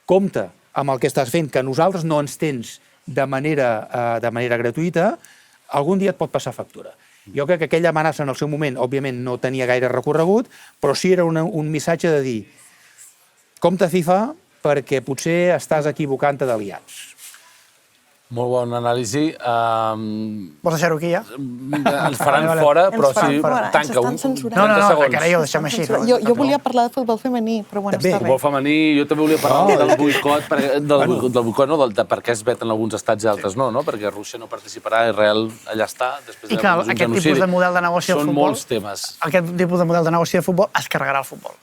compte amb el que estàs fent, que nosaltres no ens tens de manera gratuïta, algun dia et pot passar factura. Jo crec que aquella amenaça en el seu moment, òbviament, no tenia gaire recorregut, però sí era un missatge de dir compte FIFA perquè potser estàs equivocant-te d'aliats. Molt bon anàlisi. Vols deixar-ho aquí ja? Ens faran fora, però sí, tanca un. No, carai, ho deixem així. Jo volia parlar de futbol femení, però bueno, està bé. Futbol femení, jo també volia parlar del boicot, per què es veten alguns estats i altres no, perquè Rússia no participarà, Israel allà està, després de un genocidi. I aquest tipus de model de negoci del futbol... Són molts temes. Aquest tipus de model de negoci del futbol es carregarà el futbol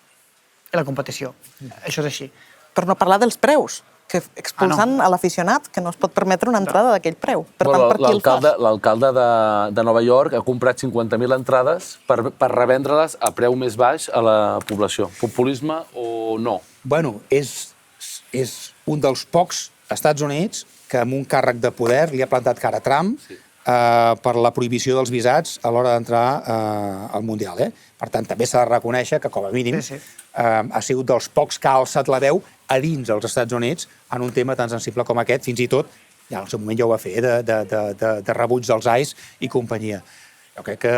i la competició. Això és així. Per no parlar dels preus, que expulsen a l'aficionat, que no es pot permetre una entrada d'aquell preu. Per tant, per qui el fas? L'alcalde de Nova York ha comprat 50.000 entrades per revendre-les a preu més baix a la població. Populisme o no? Bueno, és un dels pocs Estats Units que amb un càrrec de poder li ha plantat cara a Trump per la prohibició dels visats a l'hora d'entrar al Mundial. Per tant, també s'ha de reconèixer que, com a mínim, ha sigut dels pocs que ha alçat la veu a dins dels Estats Units en un tema tan sensible com aquest, fins i tot, ja en el seu moment ja ho va fer, de rebuig dels AIS i companyia. Jo crec que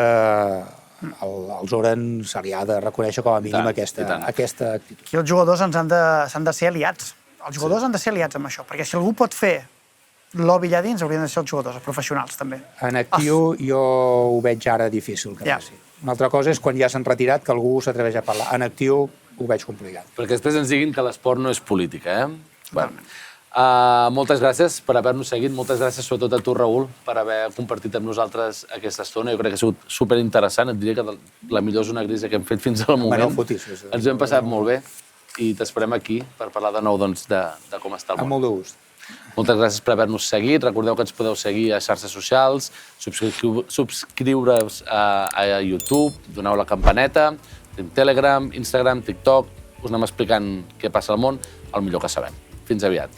als Oren se li ha de reconèixer com a mínim aquesta actitud. Aquí els jugadors s'han de ser aliats. Els jugadors han de ser aliats amb això, perquè si algú pot fer lobby allà dins, haurien de ser els jugadors, els professionals, també. En actiu jo ho veig ara difícil que passi. Una altra cosa és quan ja s'han retirat que algú s'atreveix a parlar. En actiu ho veig complicat. Perquè després ens diguin que l'esport no és política, Bueno. Moltes gràcies per haver-nos seguit, moltes gràcies sobretot a tu, Raül, per haver compartit amb nosaltres aquesta estona. Jo crec que ha sigut superinteressant, et diria que la millor zona grisa que hem fet fins al moment. Ens ho hem passat molt bé i t'esperem aquí per parlar de nou de com està el món. Amb molt de gust. Moltes gràcies per haver-nos seguit. Recordeu que ens podeu seguir a xarxes socials, subscriure-us a YouTube, doneu la campaneta, tenim Telegram, Instagram, TikTok, us anem explicant què passa al món, el millor que sabem. Fins aviat.